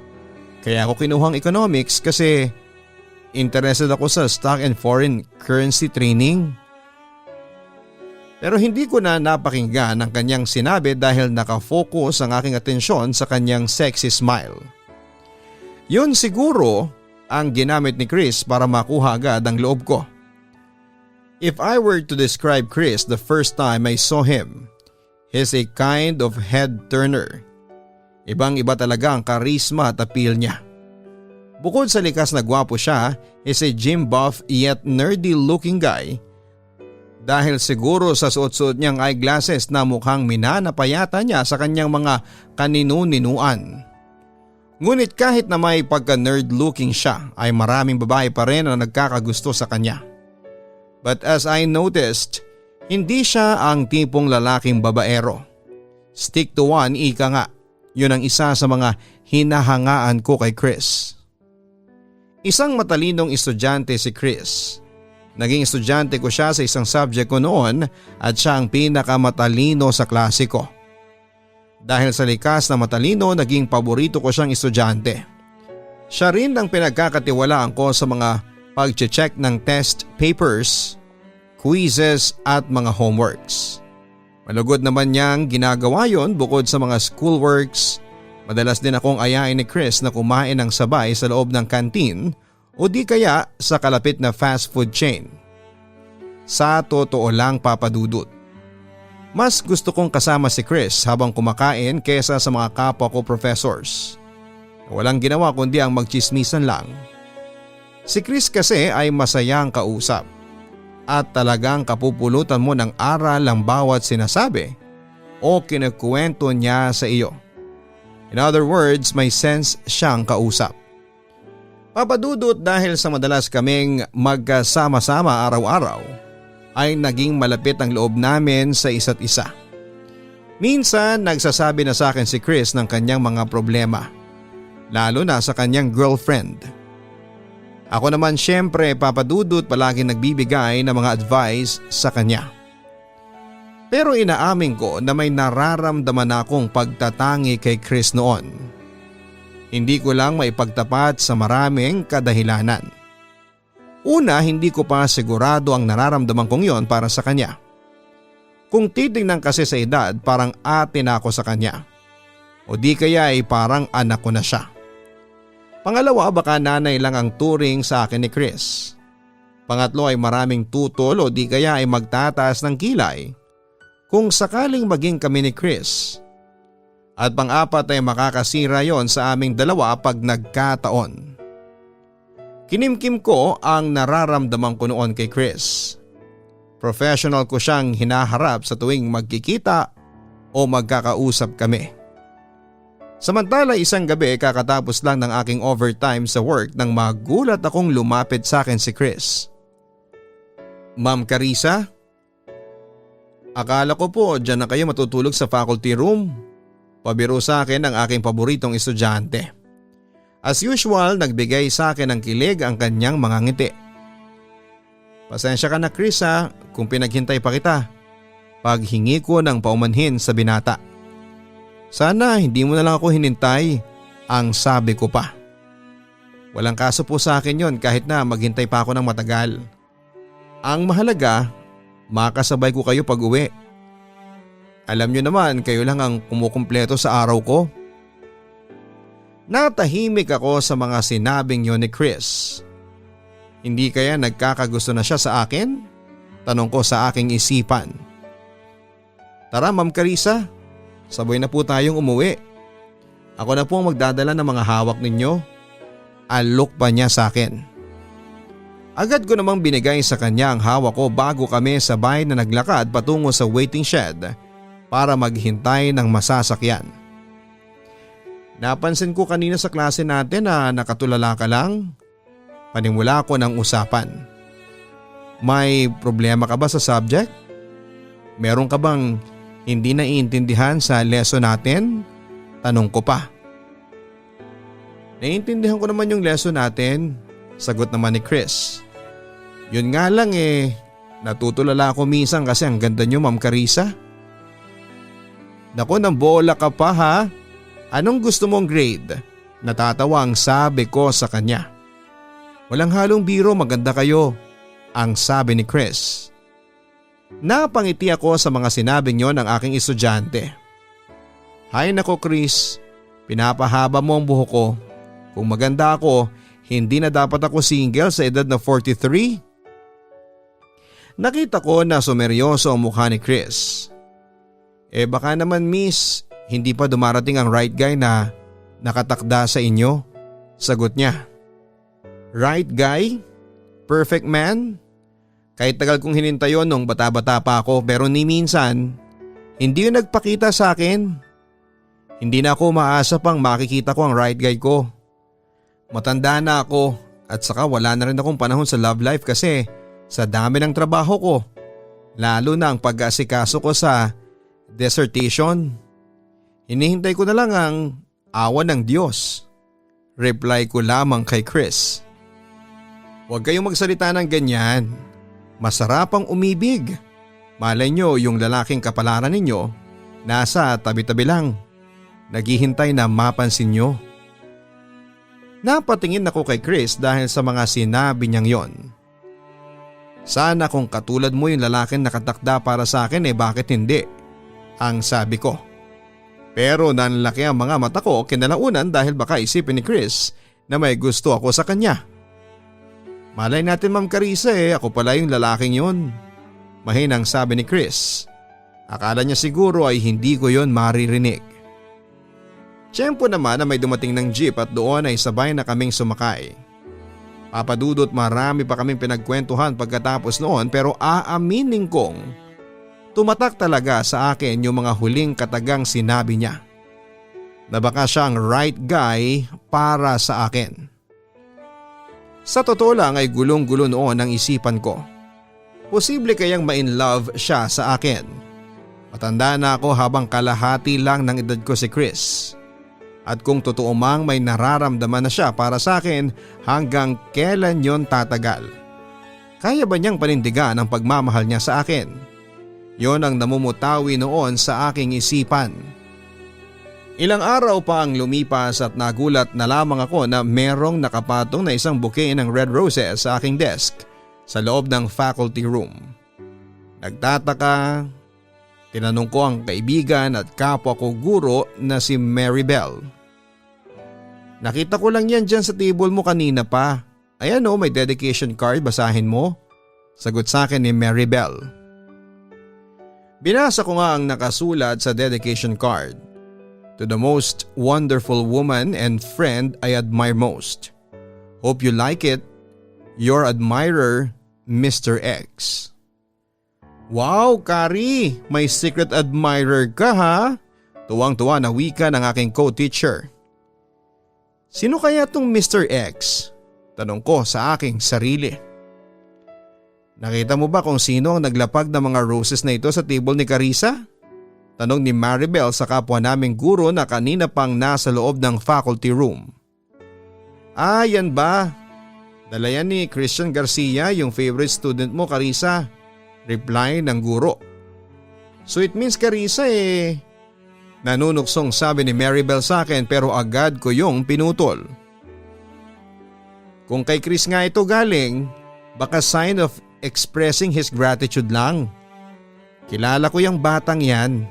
Speaker 1: Kaya ako kinuhang economics kasi interested ako sa stock and foreign currency training." Pero hindi ko na napakinggan ang kanyang sinabi dahil nakafocus ang aking atensyon sa kanyang sexy smile. Yun siguro ang ginamit ni Chris para makuha agad ang loob ko. If I were to describe Chris the first time I saw him, he's a kind of head turner. Ibang-iba talaga ang karisma at appeal niya. Bukod sa likas na gwapo siya, is a gym buff yet nerdy looking guy. dahil siguro sa suot-suot niyang eyeglasses na mukhang minanapayata niya sa kanyang mga kaninu-ninuan. Ngunit kahit na may pagka-nerd looking siya ay maraming babae pa rin na nagkakagusto sa kanya. But as I noticed, hindi siya ang tipong lalaking babaero. Stick to one, ika nga. Yun ang isa sa mga hinahangaan ko kay Chris. Isang matalinong estudyante si Chris. Naging estudyante ko siya sa isang subject ko noon at siya ang pinakamatalino sa klase ko. Dahil sa likas na matalino, naging paborito ko siyang estudyante. Siya rin ang pinagkakatiwalaan ko sa mga pag-check ng test papers, quizzes at mga homeworks. Malugod naman niyang ginagawa yon bukod sa mga schoolworks. Madalas din akong ayain ni Chris na kumain ng sabay sa loob ng kantin o di kaya sa kalapit na fast food chain. Sa totoo lang, Papa Dudut, mas gusto kong kasama si Chris habang kumakain kesa sa mga kapwa ko professors. Walang ginawa kundi ang magchismisan lang. Si Chris kasi ay masayang kausap at talagang kapupulutan mo ng aral ang bawat sinasabi o kinukwento niya sa iyo. In other words, may sense siyang kausap. Papadudot, dahil sa madalas kaming magkasama-sama araw-araw, ay naging malapit ang loob namin sa isa't isa. Minsan nagsasabi na sa akin si Chris ng kanyang mga problema, lalo na sa kanyang girlfriend. Ako naman syempre, Papadudot, palagi nagbibigay ng mga advice sa kanya. Pero inaamin ko na may nararamdaman akong pagtatangi kay Chris noon. Hindi ko lang maipagtapat sa maraming kadahilanan. Una, hindi ko pa sigurado ang nararamdaman kong yon para sa kanya. Kung titingnan kasi sa edad, parang ate na ako sa kanya. O di kaya ay parang anak ko na siya. Pangalawa, baka nanay lang ang turing sa akin ni Chris. Pangatlo ay maraming tutol o di kaya ay magtataas ng kilay kung sakaling maging kami ni Chris. At pang-apat ay makakasira yon sa aming dalawa pag nagkataon. Kinimkim ko ang nararamdaman ko noon kay Chris. Professional ko siyang hinaharap sa tuwing magkikita o magkakausap kami. Samantala, isang gabi kakatapos lang ng aking overtime sa work nang magulat akong lumapit sa akin si Chris. Ma'am Carissa? Akala ko po dyan na kayo matutulog sa faculty room. Pabiro sa akin ang aking paboritong estudyante. As usual, nagbigay sa akin ng kilig ang kanyang mga ngiti. Pasensya ka na, Chris, kung pinaghintay pa kita. Paghingi ko ng paumanhin sa binata. Sana hindi mo na lang ako hinintay, ang sabi ko pa. Walang kaso po sa akin yon kahit na maghintay pa ako ng matagal. Ang mahalaga, makasabay ko kayo pag uwi. Alam nyo naman, kayo lang ang kumukumpleto sa araw ko. Natahimik ako sa mga sinabing yun ni Chris. Hindi kaya nagkakagusto na siya sa akin? Tanong ko sa aking isipan. Tara, Ma'am Carissa, sabay na po tayong umuwi. Ako na po ang magdadala ng mga hawak ninyo. Alok pa niya sa akin. Agad ko namang binigay sa kanya ang hawak ko bago kami sabay na naglakad patungo sa waiting shed para maghintay ng masasakyan. Napansin ko kanina sa klase natin na nakatulala ka lang. Panimula ko ng usapan. May problema ka ba sa subject? Meron ka bang hindi naiintindihan sa lesson natin? Tanong ko pa. Naiintindihan ko naman yung lesson natin, sagot naman ni Chris. Yun nga lang natutulala ako minsan kasi ang ganda nyo, Ma'am Carissa. Naku, nang bola ka pa ha? Anong gusto mong grade? Natatawa ang sabi ko sa kanya. Walang halong biro, maganda kayo, ang sabi ni Chris. Napangiti ako sa mga sinabi niyo ng aking estudyante. Hay nako Chris, pinapahaba mo ang buhok ko. Kung maganda ako, hindi na dapat ako single sa edad na 43? Nakita ko na sumeryoso ang mukha ni Chris. Baka naman miss, hindi pa dumarating ang right guy na nakatakda sa inyo, sagot niya. Right guy? Perfect man? Kahit tagal kong hinintay yon nung bata-bata pa ako pero ni minsan, hindi yun nagpakita sa akin. Hindi na ako maasa pang makikita ko ang right guy ko. Matanda na ako at saka wala na rin akong panahon sa love life kasi sa dami ng trabaho ko. Lalo na ang pag-aasikaso ko sa dissertation. Hinihintay ko na lang ang awa ng Diyos. Reply ko lamang kay Chris. Huwag kayong magsalita ng ganyan. Masarap ang umibig. Malay nyo yung lalaking kapalaran ninyo nasa tabi-tabi lang. Naghihintay na mapansin nyo. Napatingin ako kay Chris dahil sa mga sinabi niyang yon. Sana kung katulad mo yung lalaking nakatakda para sa akin bakit hindi? Ang sabi ko. Pero nanlaki ang mga mata ko kinalaunan dahil baka isipin ni Chris na may gusto ako sa kanya. Malay natin Ma'am Carissa ako pala yung lalaking yun. Mahinang sabi ni Chris. Akala niya siguro ay hindi ko yon maririnig. Tiyempo naman na may dumating ng jeep at doon ay sabay na kaming sumakay. Papadudot marami pa kaming pinagkwentuhan pagkatapos noon pero aaminin kong tumatak talaga sa akin yung mga huling katagang sinabi niya. Na baka siya ang right guy para sa akin. Sa totoo lang ay gulong-gulo noon ang isipan ko. Posible kayang ma-in love siya sa akin. Matanda na ako habang kalahati lang ng edad ko si Chris. At kung totoo mang may nararamdaman na siya para sa akin hanggang kailan yon tatagal? Kaya ba niyang panindigan ang pagmamahal niya sa akin? Yon ang namumutawi noon sa aking isipan. Ilang araw pa ang lumipas at nagulat na lamang ako na merong nakapatong na isang bouquet ng red roses sa aking desk sa loob ng faculty room. Nagtataka, tinanong ko ang kaibigan at kapwa ko guro na si Maribel. Nakita ko lang yan dyan sa table mo kanina pa. Ayan may dedication card, basahin mo. Sagot sa akin ni Maribel. Binasa ko nga ang nakasulat sa dedication card. To the most wonderful woman and friend I admire most. Hope you like it. Your admirer, Mr. X. Wow, Kari! May secret admirer ka ha? Tuwang-tuwa na wika ng aking co-teacher. Sino kaya tong Mr. X? Tanong ko sa aking sarili. Nakita mo ba kung sino ang naglapag ng mga roses na ito sa table ni Carissa? Tanong ni Maribel sa kapwa naming guro na kanina pang nasa loob ng faculty room. Ah, yan ba? Dala yan ni Christian Garcia, yung favorite student mo Carissa. Reply ng guro. So it means Carissa Nanunuksong sabi ni Maribel sa akin pero agad ko yung pinutol. Kung kay Chris nga ito galing, baka sign of expressing his gratitude lang. Kilala ko yung batang yan.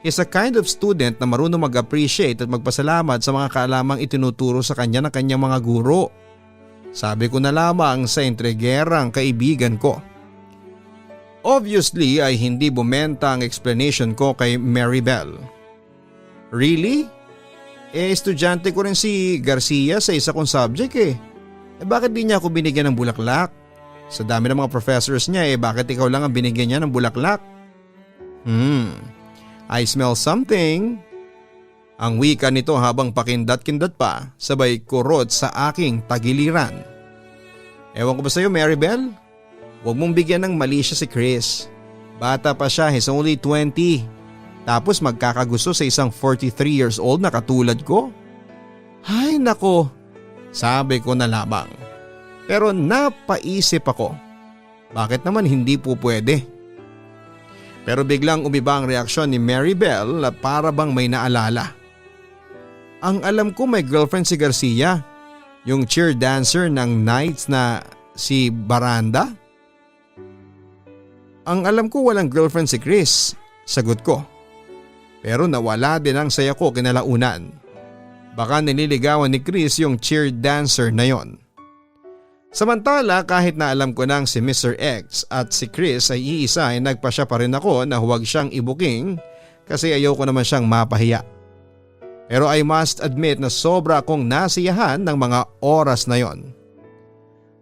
Speaker 1: He's a kind of student na marunong mag-appreciate at magpasalamat sa mga kaalamang itinuturo sa kanya ng kanyang mga guro. Sabi ko na lamang sa entregerang kaibigan ko. Obviously ay hindi bumenta ang explanation ko kay Maribel. Really? Estudyante ko rin si Garcia sa isa kong subject bakit di niya ako binigyan ng bulaklak? Sa dami ng mga professors niya bakit ikaw lang ang binigyan niya ng bulaklak? I smell something. Ang wika nito habang pakindat-kindat pa sabay kurot sa aking tagiliran. Ewan ko ba sa'yo Maribel? Huwag mong bigyan ng mali siya si Chris. Bata pa siya, he's only 20. Tapos magkakagusto sa isang 43 years old na katulad ko? Ay nako, sabi ko na lamang. Pero napaisip ako. Bakit naman hindi po pwede? Pero biglang umiba ang reaksyon ni Maribel na para bang may naalala. Ang alam ko may girlfriend si Garcia, yung cheer dancer ng nights na si Baranda. Ang alam ko walang girlfriend si Chris, sagot ko. Pero nawala din ang saya ko kinalaunan. Baka nililigawan ni Chris yung cheer dancer na yon. Samantala kahit na alam ko nang si Mr. X at si Chris ay iisa ay nagpasya pa rin ako na huwag siyang ibuking kasi ayoko naman siyang mapahiya. Pero I must admit na sobra akong nasiyahan ng mga oras na yon.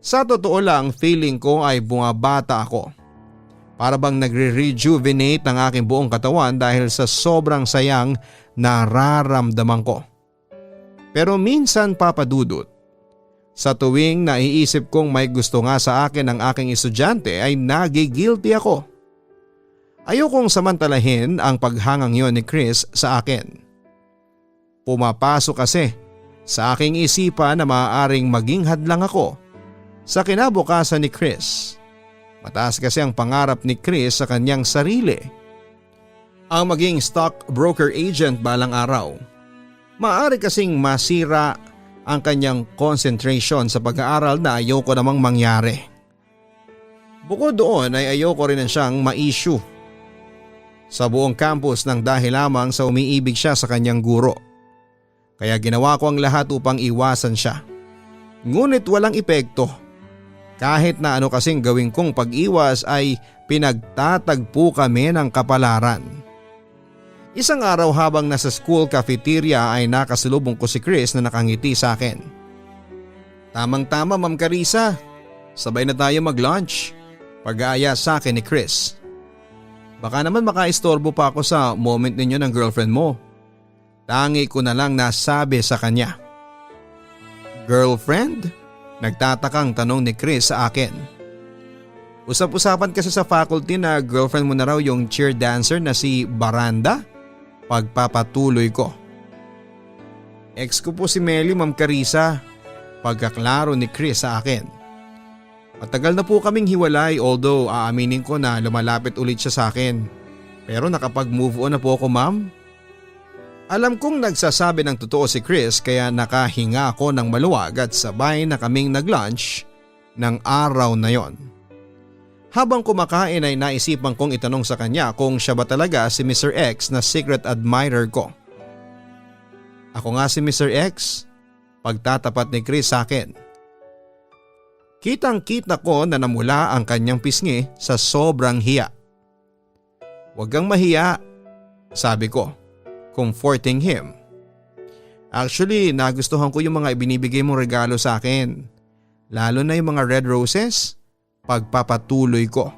Speaker 1: Sa totoo lang, feeling ko ay bumabata ako. Para bang nagre-rejuvenate ang aking buong katawan dahil sa sobrang sayang nararamdaman ko. Pero minsan, Papa Dudut, sa tuwing naiisip kong may gusto nga sa akin ang aking estudyante ay nagigilty ako. Ayokong samantalahin ang paghangang yon ni Chris sa akin. Pumapasok kasi sa aking isipan na maaaring maging hadlang ako sa kinabukasan ni Chris. Mataas kasi ang pangarap ni Chris sa kanyang sarili. Ang maging stockbroker agent balang araw. Maaari kasing masira ang kanyang concentration sa pag-aaral na ayoko namang mangyari. Bukod doon ay ayoko rin na siyang ma-issue sa buong campus nang dahil lamang sa umiibig siya sa kanyang guro. Kaya ginawa ko ang lahat upang iwasan siya. Ngunit walang epekto. Kahit na ano kasing gawin kong pag-iwas ay pinagtatagpo kami ng kapalaran. Isang araw habang nasa school cafeteria ay nakasalubong ko si Chris na nakangiti sa akin. Tamang-tama Ma'am Carissa, sabay na tayo mag-lunch. Pag-aaya sa akin ni Chris. Baka naman makaistorbo pa ako sa moment ninyo ng girlfriend mo. Tangi ko na lang nasabi sa kanya. Girlfriend? Nagtatakang tanong ni Chris sa akin. Usap-usapan kasi sa faculty na girlfriend mo na raw yung cheer dancer na si Baranda. Pagpapatuloy ko. Ex ko po si Melly Ma'am Carissa. Pagkaklaro ni Chris sa akin. Matagal na po kaming hiwalay although aaminin ko na lumalapit ulit siya sa akin. Pero nakapag-move on na po ako ma'am. Alam kong nagsasabi ng totoo si Chris kaya nakahinga ako ng maluwag at sabay na kaming nag-lunch ng araw na yon. Habang kumakain ay naisipan kong itanong sa kanya kung siya ba talaga si Mr. X na secret admirer ko. Ako nga si Mr. X, pagtatapat ni Chris sa akin. Kitang-kita ko na namula ang kanyang pisngi sa sobrang hiya. Huwag kang mahiya, sabi ko. Comforting him. Actually, nagustuhan ko yung mga ibinibigay mong regalo sa akin. Lalo na yung mga red roses. Pagpapatuloy ko.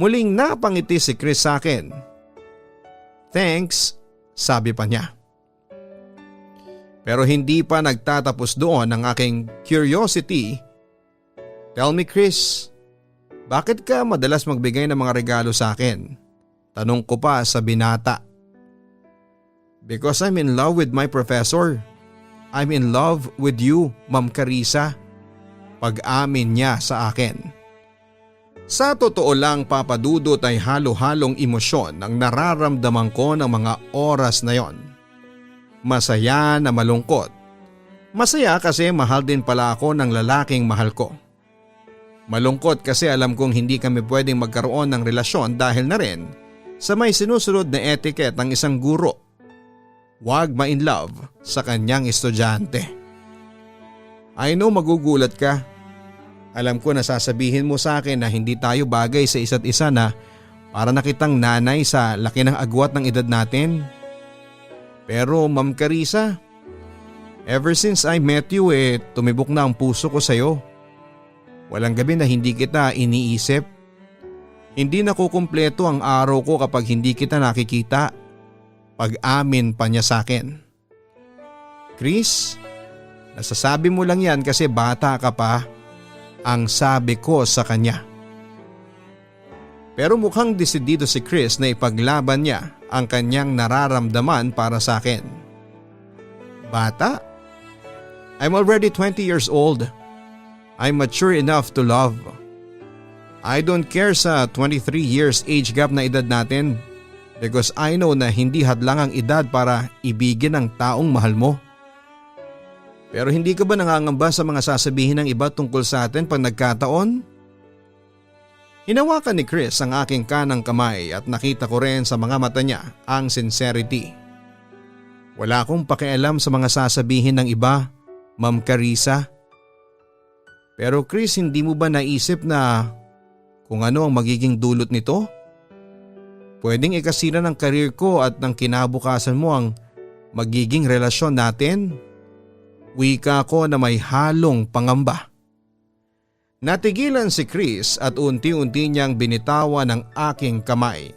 Speaker 1: Muling napangiti si Chris sa akin. Thanks, sabi pa niya. Pero hindi pa nagtatapos doon ang aking curiosity. Tell me Chris, bakit ka madalas magbigay ng mga regalo sa akin? Tanong ko pa sa binata. Because I'm in love with my professor. I'm in love with you, Ma'am Carissa. Pag-amin niya sa akin. Sa totoo lang Papa Dudut ay halo-halong emosyon ang nararamdaman ko ng mga oras na yon. Masaya na malungkot. Masaya kasi mahal din pala ako ng lalaking mahal ko. Malungkot kasi alam kong hindi kami pwedeng magkaroon ng relasyon dahil na rin sa may sinusunod na etiquette ng isang guro. Huwag ma-in love sa kanyang estudyante. I know magugulat ka. Alam ko na sasabihin mo sa akin na hindi tayo bagay sa isa't isa na para nakitang nanay sa laki ng agwat ng edad natin. Pero Ma'am Carissa, ever since I met you tumibok na ang puso ko sa'yo. Walang gabi na hindi kita iniisip. Hindi nakukumpleto ang araw ko kapag hindi kita nakikita. Pag-amin pa niya sa akin. Chris, nasasabi mo lang yan kasi bata ka pa, ang sabi ko sa kanya. Pero mukhang desidido si Chris na ipaglaban niya ang kanyang nararamdaman para sa akin. Bata? I'm already 20 years old. I'm mature enough to love. I don't care sa 23 years age gap na edad natin. Because I know na hindi hadlang ang edad para ibigin ang taong mahal mo. Pero hindi ka ba nangangamba sa mga sasabihin ng iba tungkol sa atin pag nagkataon? Hinawakan ni Chris ang aking kanang kamay at nakita ko rin sa mga mata niya ang sincerity. Wala akong pakialam sa mga sasabihin ng iba, Ma'am Carissa. Pero Chris, hindi mo ba naisip na kung ano ang magiging dulot nito? Pwedeng ikasira ng career ko at ng kinabukasan mo ang magiging relasyon natin. Wika ko na may halong pangamba. Natigilan si Chris at unti-unti niyang binitawan ang aking kamay.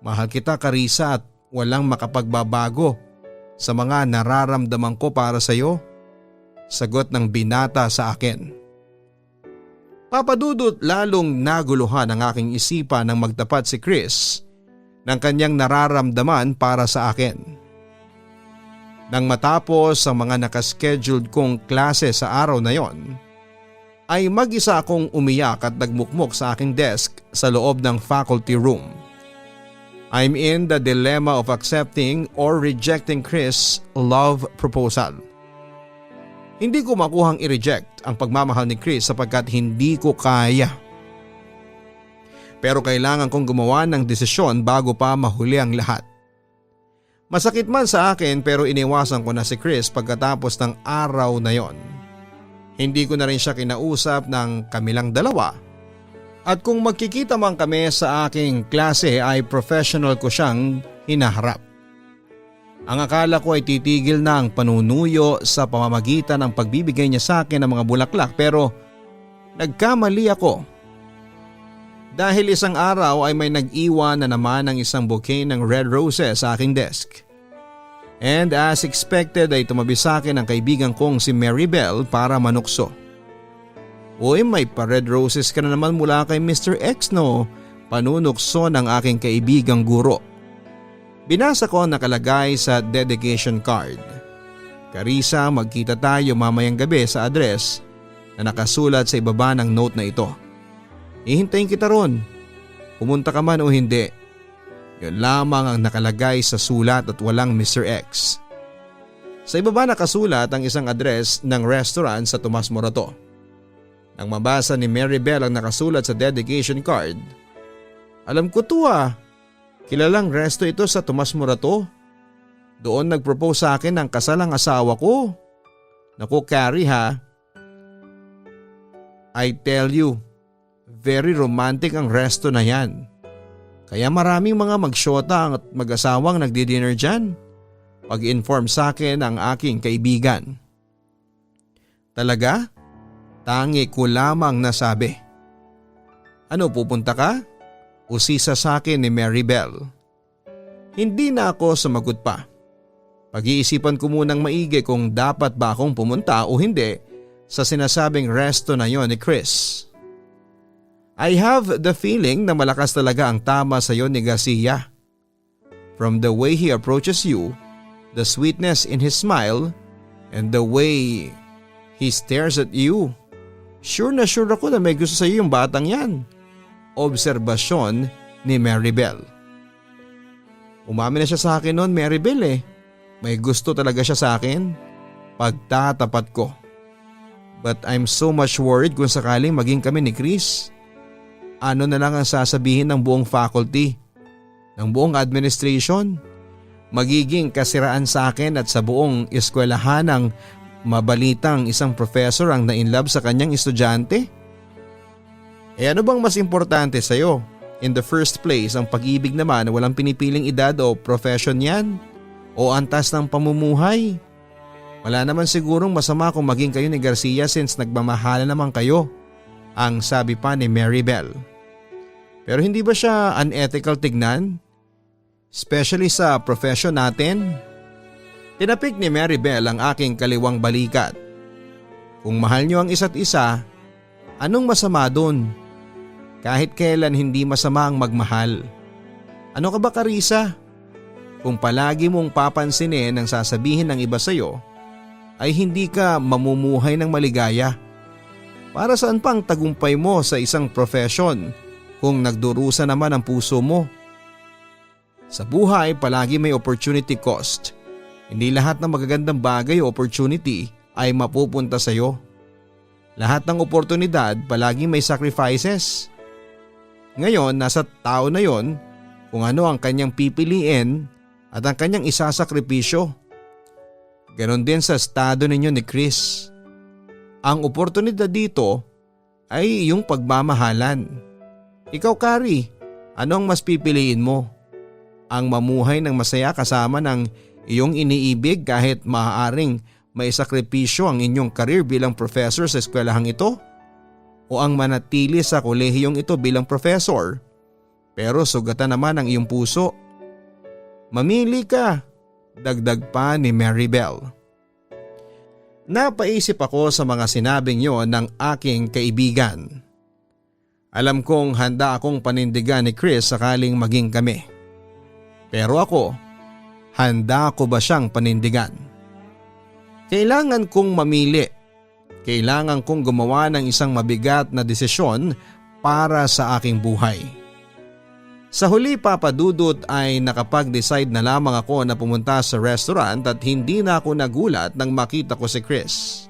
Speaker 1: Mahal kita, Carissa, at walang makapagbabago sa mga nararamdaman ko para sa iyo, sagot ng binata sa akin. Papadudot lalong naguluhan ang aking isipan nang magtapat si Chris ng kanyang nararamdaman para sa akin. Nang matapos ang mga nakascheduled kong klase sa araw na yon, ay mag-isa akong umiyak at nagmukmok sa aking desk sa loob ng faculty room. I'm in the dilemma of accepting or rejecting Chris' love proposal. Hindi ko makuhang i-reject ang pagmamahal ni Chris sapagkat hindi ko kaya. Pero kailangan kong gumawa ng desisyon bago pa mahuli ang lahat. Masakit man sa akin pero iniwasan ko na si Chris pagkatapos ng araw na yon. Hindi ko na rin siya kinausap ng kamilang dalawa. At kung magkikita man kami sa aking klase ay professional ko siyang hinaharap. Ang akala ko ay titigil na ang panunuyo sa pamamagitan ng pagbibigay niya sa akin ng mga bulaklak pero nagkamali ako. Dahil isang araw ay may nag-iwan na naman ng isang bouquet ng red roses sa aking desk. And as expected ay tumabi sa akin ang kaibigan kong si Maribel para manukso. Uy, may pa-red roses ka na naman mula kay Mr. X, no? Panunukso ng aking kaibigang guro. Binasa ko ang nakalagay sa dedication card. Carissa, magkita tayo mamayang gabi sa address na nakasulat sa ibaba ng note na ito. Ihintayin kita ron. Pumunta ka man o hindi. Yun lamang ang nakalagay sa sulat at walang Mr. X. Sa ibaba nakasulat ang isang address ng restaurant sa Tomas Morato. Nang mabasa ni Maribel ang nakasulat sa dedication card, alam ko to ah. Kilalang resto ito sa Tomas Morato. Doon nag-propose sa akin ang kasalang asawa ko. Naku Carrie ha. I tell you, very romantic ang resto na yan. Kaya maraming mga magsyota at mag-asawang nagdi-dinner dyan. Pag-inform sa akin ang aking kaibigan. Talaga? Tangi ko lamang nasabi. Ano, pupunta ka? Usisa sa akin ni Maribel. Hindi na ako sumagot pa. Pag-iisipan ko munang maigi kung dapat ba akong pumunta o hindi sa sinasabing resto na yon ni Chris. I have the feeling na malakas talaga ang tama sa iyo ni Garcia. From the way he approaches you, the sweetness in his smile, and the way he stares at you. Sure na sure ako na may gusto sa iyo yung batang yan. Obserbasyon ni Maribel. Umamin na siya sa akin noon, Maribel eh. May gusto talaga siya sa akin. Pagtatapat ko. But I'm so much worried kung sakaling maging kami ni Chris. Ano na lang ang sasabihin ng buong faculty, ng buong administration? Magiging kasiraan sa akin at sa buong eskwelahan ng mabalitang isang professor ang na-inlove sa kanyang estudyante? Eh ano bang mas importante sa'yo? In the first place, ang pag-ibig naman na walang pinipiling edad o profession yan? O antas ng pamumuhay? Wala naman sigurong masama kung maging kayo ni Garcia since nagmamahala naman kayo, ang sabi pa ni Maribel. Pero hindi ba siya unethical tignan? Especially sa profession natin? Tinapik ni Maribel ang aking kaliwang balikat. Kung mahal niyo ang isa't isa, anong masama dun? Kahit kailan hindi masama ang magmahal. Ano ka ba Carissa? Kung palagi mong papansinin ang sasabihin ng iba sa'yo, ay hindi ka mamumuhay ng maligaya. Para saan pang tagumpay mo sa isang profession kung nagdurusa naman ang puso mo? Sa buhay palagi may opportunity cost. Hindi lahat ng magagandang bagay o opportunity ay mapupunta sa iyo. Lahat ng oportunidad palagi may sacrifices. Ngayon nasa tao na yon kung ano ang kanyang pipiliin at ang kanyang isasakripisyo. Ganon din sa estado ninyo ni Chris. Ang oportunidad dito ay yung pagmamahalan. Ikaw Carrie, ano ang mas pipiliin mo? Ang mamuhay ng masaya kasama ng iyong iniibig kahit maaaring may sakripisyo ang inyong career bilang professor sa eskwelahang ito? o ang manatili sa kolehiyong ito bilang professor, pero sugatan naman ang iyong puso? Mamili ka, dagdag pa ni Maribel. Napaisip ako sa mga sinabing yon ng aking kaibigan. Alam kong handa akong panindigan ni Chris sakaling maging kami. Pero ako, handa ko ba siyang panindigan? Kailangan kong mamili. Kailangan kong gumawa ng isang mabigat na desisyon para sa aking buhay. Sa huli, Papa Dudut, ay nakapag-decide na lamang ako na pumunta sa restaurant at hindi na ako nagulat nang makita ko si Chris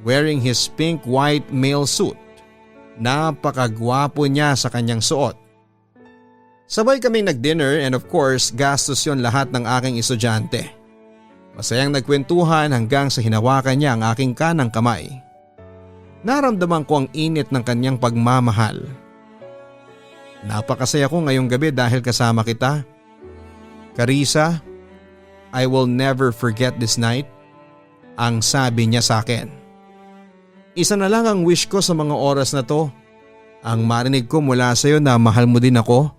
Speaker 1: wearing his pink-white male suit. Napakagwapo niya sa kanyang suot. Sabay kaming nag-dinner and of course gastos yon lahat ng aking estudyante. Masayang nagkwentuhan hanggang sa hinawakan niya ang aking kanang kamay. Naramdaman ko ang init ng kanyang pagmamahal. Napakasaya ko ngayong gabi dahil kasama kita. Carissa, I will never forget this night, ang sabi niya sa akin. Isa na lang ang wish ko sa mga oras na to, ang marinig ko mula sa iyo na mahal mo din ako.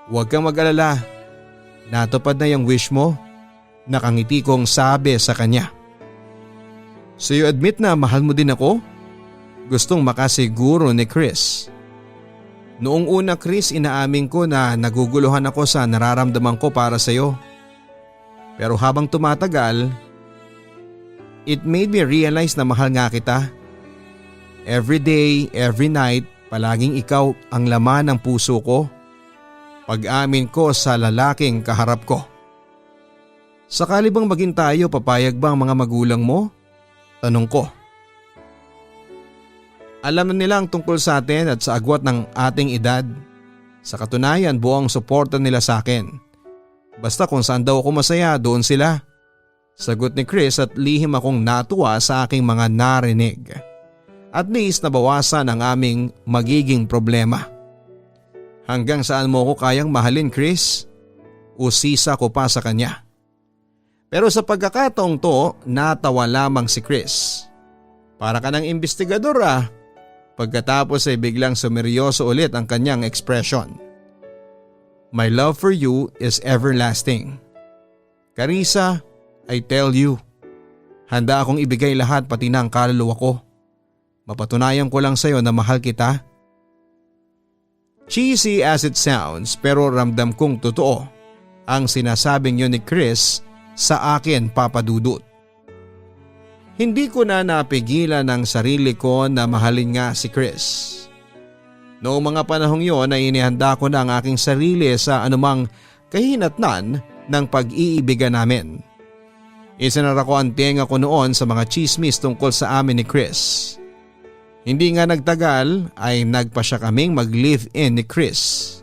Speaker 1: Huwag kang mag-alala, natupad na yung wish mo, nakangiti kong sabi sa kanya. So you admit na mahal mo din ako? Gustong makasiguro ni Chris. Noong una, Chris, inaamin ko na naguguluhan ako sa nararamdaman ko para sa iyo. Pero habang tumatagal, it made me realize na mahal nga kita. Every day, every night, palaging ikaw ang laman ng puso ko. Pag-amin ko sa lalaking kaharap ko. Sakali bang maging tayo, papayag ba ang mga magulang mo? Tanong ko. Alam na nila ang tungkol sa atin at sa agwat ng ating edad. Sa katunayan, buong suporta nila sa akin. Basta kung saan daw ako masaya, doon sila. Sagot ni Chris at lihim akong natuwa sa aking mga narinig. At least nabawasan ang aming magiging problema. Hanggang saan mo ko kayang mahalin, Chris? Usisa ko pa sa kanya. Pero sa pagkakataong to, natawa lamang si Chris. Para ka ng investigador ah. Pagkatapos ay biglang sumeryoso ulit ang kanyang ekspresyon. My love for you is everlasting. Carissa, I tell you, handa akong ibigay lahat pati na ang kaluluwa ko. Mapatunayan ko lang sa iyo na mahal kita. Cheesy as it sounds, pero ramdam kong totoo ang sinasabing yun ni Chris sa akin, Papa Dudut. Hindi ko na napigilan ang sarili ko na mahalin nga si Chris. Noong mga panahong yon ay inihanda ko na ang aking sarili sa anumang kahinatnan ng pag-iibigan namin. Isinara ko ang tenga ko noon sa mga chismis tungkol sa amin ni Chris. Hindi nga nagtagal ay nagpasya kaming mag-live-in ni Chris.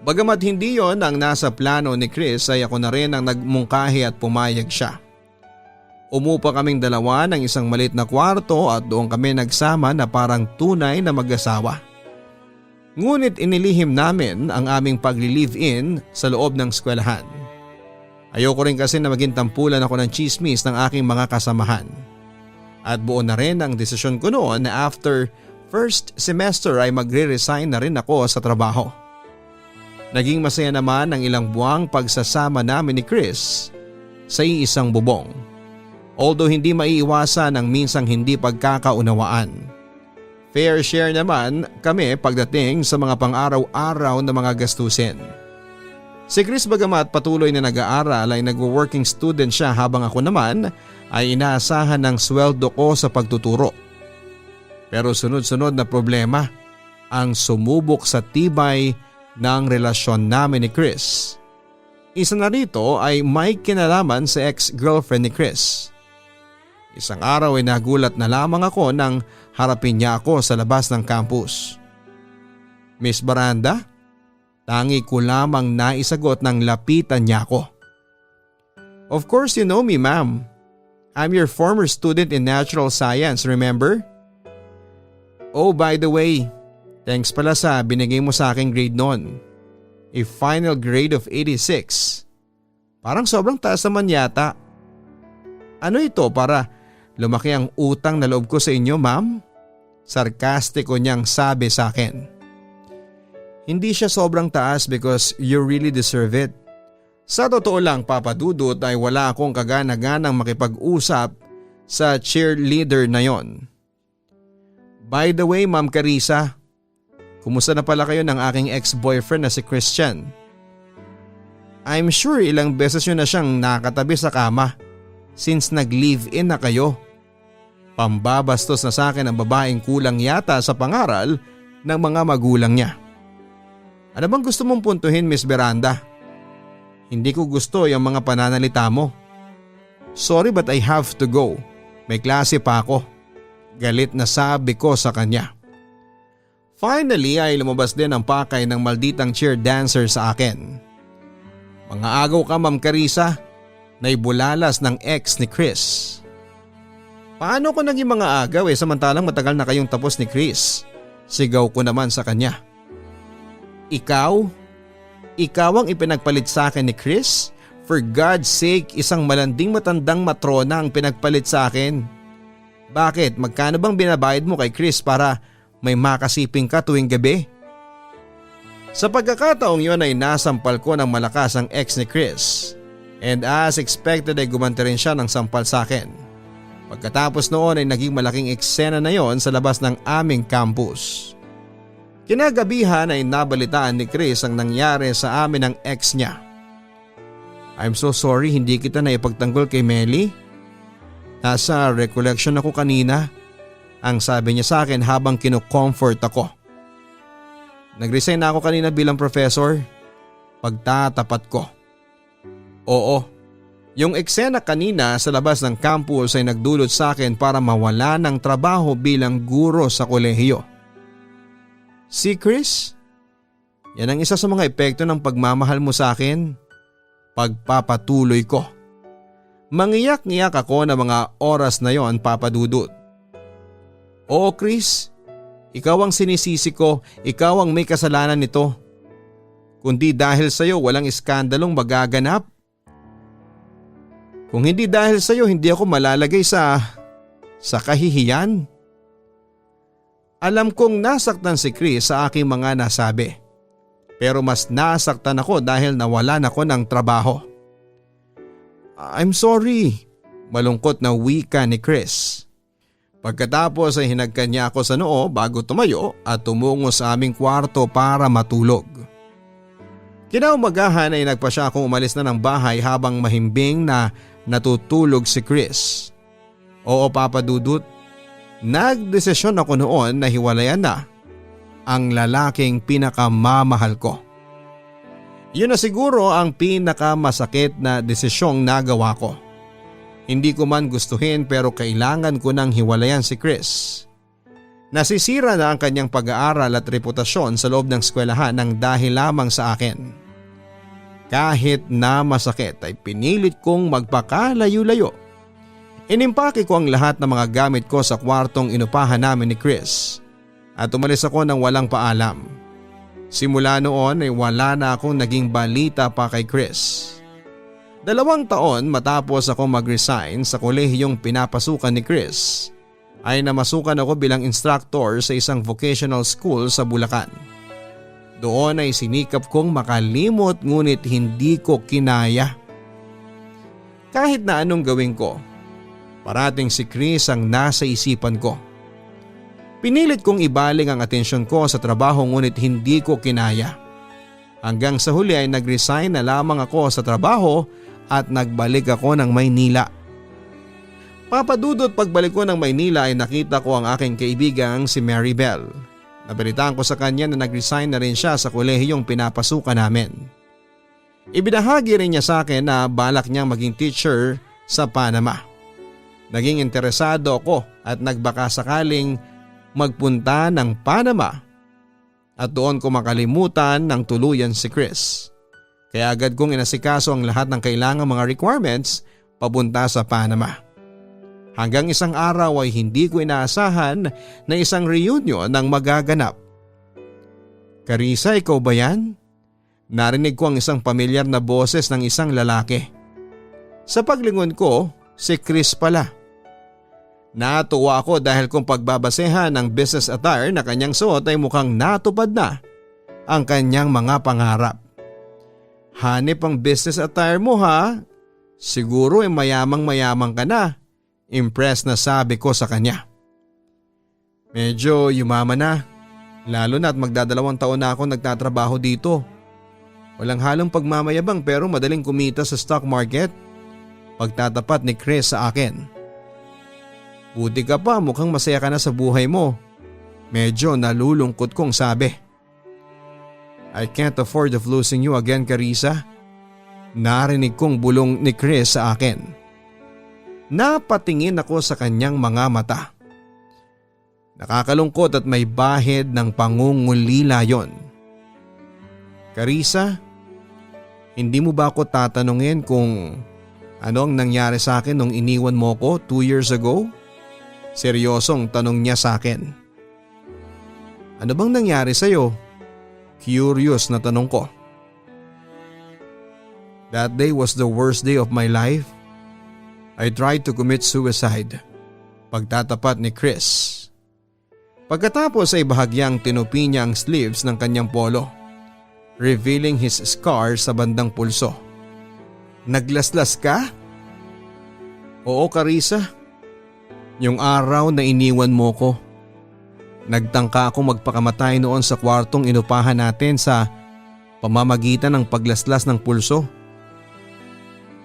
Speaker 1: Bagamat hindi yon ang nasa plano ni Chris ay ako na rin ang nagmungkahi at pumayag siya. Umupa kaming dalawa ng isang maliit na kwarto at doon kami nagsama na parang tunay na mag-asawa. Ngunit inilihim namin ang aming pagli-live-in sa loob ng eskwelahan. Ayoko rin kasi na maging tampulan ako ng chismis ng aking mga kasamahan. At buo na rin ang desisyon ko noon na after first semester ay magre-resign na rin ako sa trabaho. Naging masaya naman ang ilang buwang pagsasama namin ni Chris sa iisang bubong. Although hindi maiiwasan ang minsang hindi pagkakaunawaan. Fair share naman kami pagdating sa mga pang-araw-araw na mga gastusin. Si Chris bagamat patuloy na nag-aaral ay nagwo-working student siya habang ako naman ay inaasahan ng sweldo ko sa pagtuturo. Pero sunod-sunod na problema ang sumubok sa tibay ng relasyon namin ni Chris. Isa na rito ay may kinalaman sa ex-girlfriend ni Chris. Isang araw ay nagulat na lamang ako nang harapin niya ako sa labas ng campus. Miss Baranda? Tangi ko lamang naisagot nang lapitan niya ako. Of course you know me, ma'am. I'm your former student in natural science, remember? Oh, by the way, thanks pala sa binigay mo sa aking grade noon. A final grade of 86. Parang sobrang taas naman yata. Ano ito, para lumaki ang utang na loob ko sa inyo, ma'am? Sarkastiko niyang sabi sa akin. Hindi siya sobrang taas because you really deserve it. Sa totoo lang, Papa Dudut, ay wala akong kagana-ganang makipag-usap sa cheerleader na yon. By the way, Ma'am Carissa, kumusta na pala kayo ng aking ex-boyfriend na si Christian? I'm sure ilang beses yun na siyang nakatabi sa kama since nag-live-in na kayo. Pambabastos na sa akin ang babaeng kulang yata sa pangaral ng mga magulang niya. Ano bang gusto mong puntuhin, Miss Veranda? Hindi ko gusto yung mga pananalita mo. Sorry but I have to go. May klase pa ako. Galit na sabi ko sa kanya. Finally ay lumabas din ang pakay ng malditang cheer dancer sa akin. Mga agaw ka, Ma'am Carissa, na ibulalas ng ex ni Chris. Paano ko naging mga agaw samantalang matagal na kayong tapos ni Chris? Sigaw ko naman sa kanya. Ikaw? Ikaw ang ipinagpalit sa akin ni Chris? For God's sake, isang malanding matandang matrona ang pinagpalit sa akin. Bakit? Magkano bang binabayad mo kay Chris para may makasiping ka tuwing gabi? Sa pagkakataong yun ay nasampal ko ng malakas ang ex ni Chris. And as expected ay gumanti rin siya ng sampal sa akin. Pagkatapos noon ay naging malaking eksena na yon sa labas ng aming campus. Kinagabihan ay nabalitaan ni Chris ang nangyari sa amin ng ex niya. I'm so sorry, hindi kita naipagtanggol kay Melly. Nasa recollection ako kanina, ang sabi niya sa akin habang kino-comfort ako. Nag-resign na ako kanina bilang professor. Pagtatapat ko. Oo, yung eksena kanina sa labas ng campus ay nagdulot sa akin para mawala ng trabaho bilang guro sa kolehiyo. Si Chris? Yan ang isa sa mga epekto ng pagmamahal mo sa akin. Pagpapatuloy ko. Mangiyak-ngiyak ako na mga oras na yon, Papa Dudut. Oo Chris, ikaw ang sinisisi ko, ikaw ang may kasalanan nito. Kundi dahil sa iyo walang iskandalong magaganap. Kung hindi dahil sa iyo hindi ako malalagay sa kahihiyan. Alam kong nasaktan si Chris sa aking mga nasabi. Pero mas nasaktan ako dahil nawalan ako ng trabaho. I'm sorry, malungkot na wika ni Chris. Pagkatapos ay hinagkan niya ako sa noo bago tumayo at tumungo sa aming kwarto para matulog. Kinaumagahan ay nagpa siya akong umalis na ng bahay habang mahimbing na natutulog si Chris. Oo Papa Dudut, nagdesisyon ako noon na hiwalayan na ang lalaking pinakamamahal ko. Yun na siguro ang pinakamasakit na desisyong nagawa ko. Hindi ko man gustuhin pero kailangan ko nang hiwalayan si Chris. Nasisira na ang kanyang pag-aaral at reputasyon sa loob ng eskwelahan ng dahil lamang sa akin. Kahit na masakit ay pinilit kong magpakalayo-layo. Inimpake ko ang lahat ng mga gamit ko sa kwartong inupahan namin ni Chris at umalis ako ng walang paalam. Simula noon ay wala na akong naging balita pa kay Chris. 2 taon matapos ako mag-resign sa kolehiyong pinapasukan ni Chris ay namasukan ako bilang instructor sa isang vocational school sa Bulacan. Doon ay sinikap kong makalimot ngunit hindi ko kinaya. Kahit na anong gawin ko, parating si Chris ang nasa isipan ko. Pinilit kong ibaling ang atensyon ko sa trabaho ngunit hindi ko kinaya. Hanggang sa huli ay nag-resign na lamang ako sa trabaho at nagbalik ako ng Maynila. Papadudot pagbalik ko ng Maynila ay nakita ko ang aking kaibigang si Mary Bell. Nabalitaan ko sa kanya na nag-resign na rin siya sa kolehiyong pinapasukan namin. Ibinahagi rin niya sa akin na balak niyang maging teacher sa Panama. Naging interesado ako at nagbaka sakaling magpunta ng Panama at doon ko makalimutan ng tuluyan si Chris. Kaya agad kong inasikaso ang lahat ng kailangang mga requirements papunta sa Panama. Hanggang isang araw ay hindi ko inaasahan na isang reunion ang magaganap. Carissa, ikaw ba yan? Narinig ko ang isang pamilyar na boses ng isang lalaki. Sa paglingon ko, si Chris pala. Natuwa ako dahil kung pagbabasehan ng business attire na kanyang suot ay mukhang natupad na ang kanyang mga pangarap. Hanip ang business attire mo ha? Siguro ay mayamang-mayamang ka na. Impressed na sabi ko sa kanya. Medyo yumaman na. Lalo na at magdadalawang taon na ako nagtatrabaho dito. Walang halong pagmamayabang pero madaling kumita sa stock market. Pagtatapat ni Chris sa akin. Buti ka pa, mukhang masaya ka na sa buhay mo. Medyo nalulungkot kong sabi. I can't afford of losing you again, Carissa. Narinig kong bulong ni Chris sa akin. Napatingin ako sa kanyang mga mata. Nakakalungkot at may bahid ng pangungulila yon. Carissa, hindi mo ba ako tatanungin kung ano ang nangyari sa akin nung iniwan mo ko 2 years ago? Seryosong tanong niya sa akin. Ano bang nangyari sa'yo? Curious na tanong ko. That day was the worst day of my life. I tried to commit suicide. Pagtatapat ni Chris. Pagkatapos ay bahagyang tinupi niya ang sleeves ng kanyang polo, revealing his scar sa bandang pulso. Naglaslas ka? Oo, Carissa. Yung araw na iniwan mo ko. Nagtangka akong magpakamatay noon sa kwartong inupahan natin sa pamamagitan ng paglaslas ng pulso.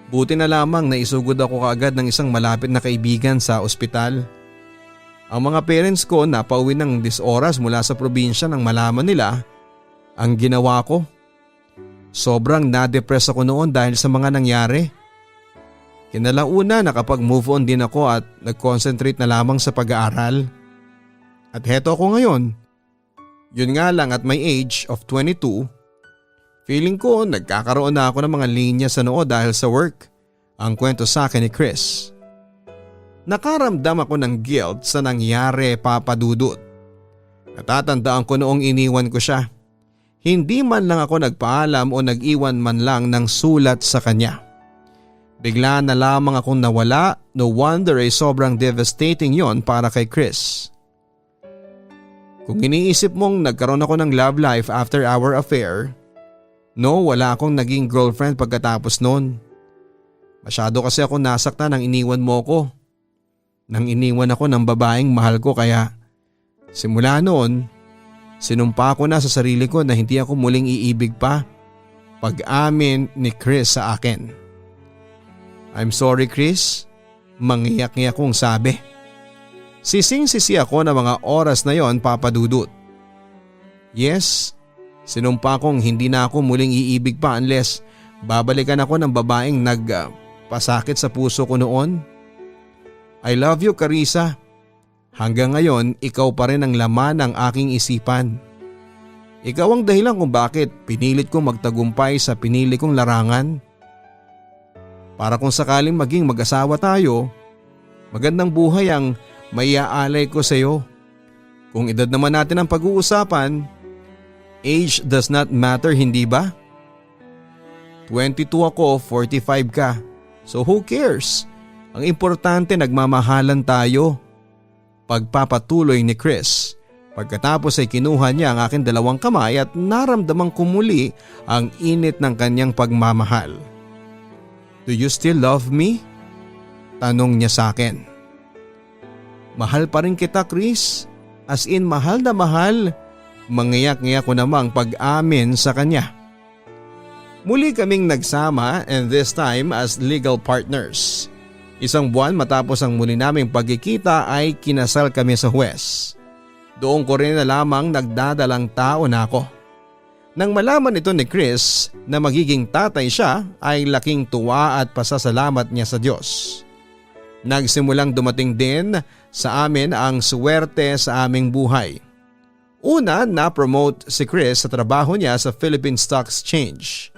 Speaker 1: Buti na lamang na isugod ako kaagad ng isang malapit na kaibigan sa ospital. Ang mga parents ko napauwi ng 10 oras mula sa probinsya nang malaman nila ang ginawa ko. Sobrang na-depress ako noon dahil sa mga nangyari. Kinalauna nakapag-move on din ako at nag-concentrate na lamang sa pag-aaral. At heto ako ngayon. Yun nga lang at my age of 22, feeling ko nagkakaroon na ako ng mga linya sa noo dahil sa work. Ang kwento sa akin ni Chris. Nakaramdam ako ng guilt sa nangyari, Papa Dudut. Natatandaan ko noong iniwan ko siya. Hindi man lang ako nagpaalam o nag-iwan man lang ng sulat sa kanya. Bigla na lamang akong nawala, no wonder ay sobrang devastating yon para kay Chris. Kung iniisip mong nagkaroon ako ng love life after our affair, no, wala akong naging girlfriend pagkatapos noon. Masyado kasi ako nasaktan nang iniwan mo ko. Nang iniwan ako ng babaeng mahal ko kaya simula noon, sinumpa ko na sa sarili ko na hindi ako muling iibig pa. Pag-amin ni Chris sa akin. I'm sorry Chris, mangiyak-ngiyak kong sabi. Sising-sisi ako na mga oras na yon, Papa Dudut. Yes, sinumpa kong hindi na ako muling iibig pa unless babalikan ako ng babaeng nagpasakit sa puso ko noon. I love you Carissa. Hanggang ngayon ikaw pa rin ang laman ng aking isipan. Ikaw ang dahilan kung bakit pinilit kong magtagumpay sa pinili kong larangan. Para kung sakaling maging mag-asawa tayo, magandang buhay ang maiaalay ko sa iyo. Kung edad naman natin ang pag-uusapan, age does not matter, hindi ba? 22 ako, 45 ka. So who cares? Ang importante nagmamahalan tayo. Pagpapatuloy ni Chris. Pagkatapos ay kinuha niya ang aking 2 kamay at naramdamang kumuli ang init ng kanyang pagmamahal. Do you still love me? Tanong niya sa akin. Mahal pa rin kita Chris. As in mahal na mahal. Mangiyak-ngiyak ko namang pag-amin sa kanya. Muli kaming nagsama and this time as legal partners. 1 buwan matapos ang muli naming pagkikita ay kinasal kami sa huwes. Doon ko rin na lamang nagdadalang tao na ako. Nang malaman ito ni Chris na magiging tatay siya ay laking tuwa at pasasalamat niya sa Diyos. Nagsimulang dumating din sa amin ang swerte sa aming buhay. Una, na-promote si Chris sa trabaho niya sa Philippine Stock Exchange.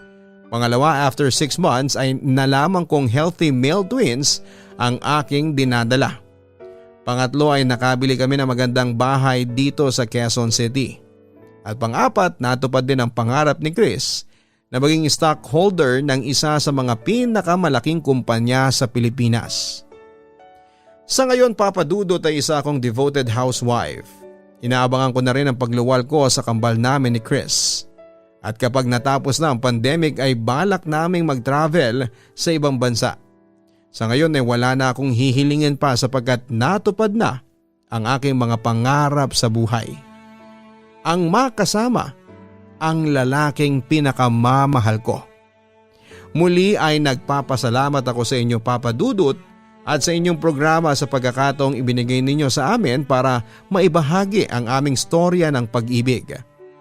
Speaker 1: Pangalawa, after 6 months ay nalaman kong healthy male twins ang aking dinadala. Pangatlo ay nakabili kami ng magandang bahay dito sa Quezon City. At pang-apat, natupad din ang pangarap ni Chris na maging stockholder ng isa sa mga pinakamalaking kumpanya sa Pilipinas. Sa ngayon Papa Dudut ay isa akong devoted housewife. Inaabangan ko na rin ang pagluwal ko sa kambal namin ni Chris. At kapag natapos na ang pandemic ay balak naming mag-travel sa ibang bansa. Sa ngayon ay wala na akong hihilingin pa sapagkat natupad na ang aking mga pangarap sa buhay. Ang makasama ang lalaking pinakamamahal ko. Muli ay nagpapasalamat ako sa inyo Papa Dudut at sa inyong programa sa pagkakataong ibinigay ninyo sa amin para maibahagi ang aming storya ng pag-ibig.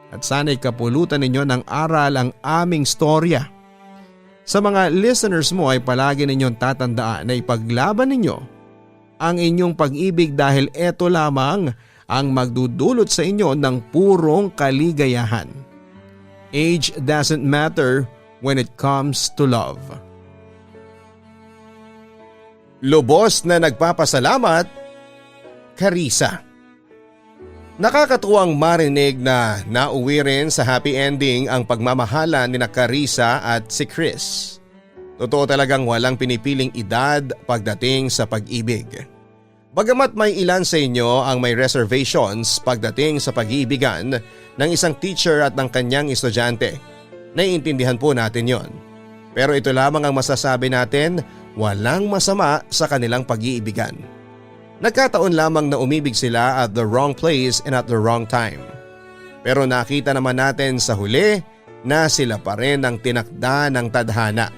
Speaker 1: At sana'y kapulutan ninyo ng aral ang aming storya. Sa mga listeners mo ay palagi ninyong tatandaan na ipaglaban ninyo ang inyong pag-ibig dahil ito lamang ang magdudulot sa inyo ng purong kaligayahan. Age doesn't matter when it comes to love. Lubos na nagpapasalamat, Carissa. Nakakatuwang marinig na nauwi rin sa happy ending ang pagmamahalan ni Carissa at si Chris. Totoo talagang walang pinipiling edad pagdating sa pag-ibig. Bagamat may ilan sa inyo ang may reservations pagdating sa pag-iibigan ng isang teacher at ng kanyang estudyante, naiintindihan po natin yon. Pero ito lamang ang masasabi natin, walang masama sa kanilang pag-iibigan. Nagkataon lamang na umibig sila at the wrong place and at the wrong time. Pero nakita naman natin sa huli na sila pa rin ang tinakda ng tadhana.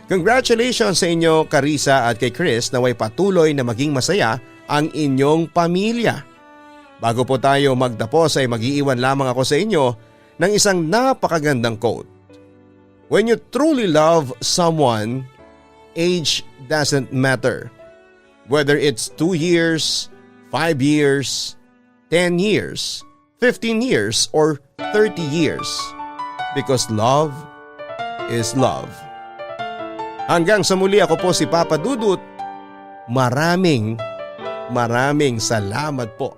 Speaker 1: Congratulations sa inyo Carissa at kay Chris na way patuloy na maging masaya ang inyong pamilya. Bago po tayo magtapos ay mag-iiwan lamang ako sa inyo ng isang napakagandang quote. When you truly love someone, age doesn't matter. Whether it's 2 years, 5 years, 10 years, 15 years, or 30 years. Because love is love. Hanggang sa muli, ako po si Papa Dudut. Maraming salamat po.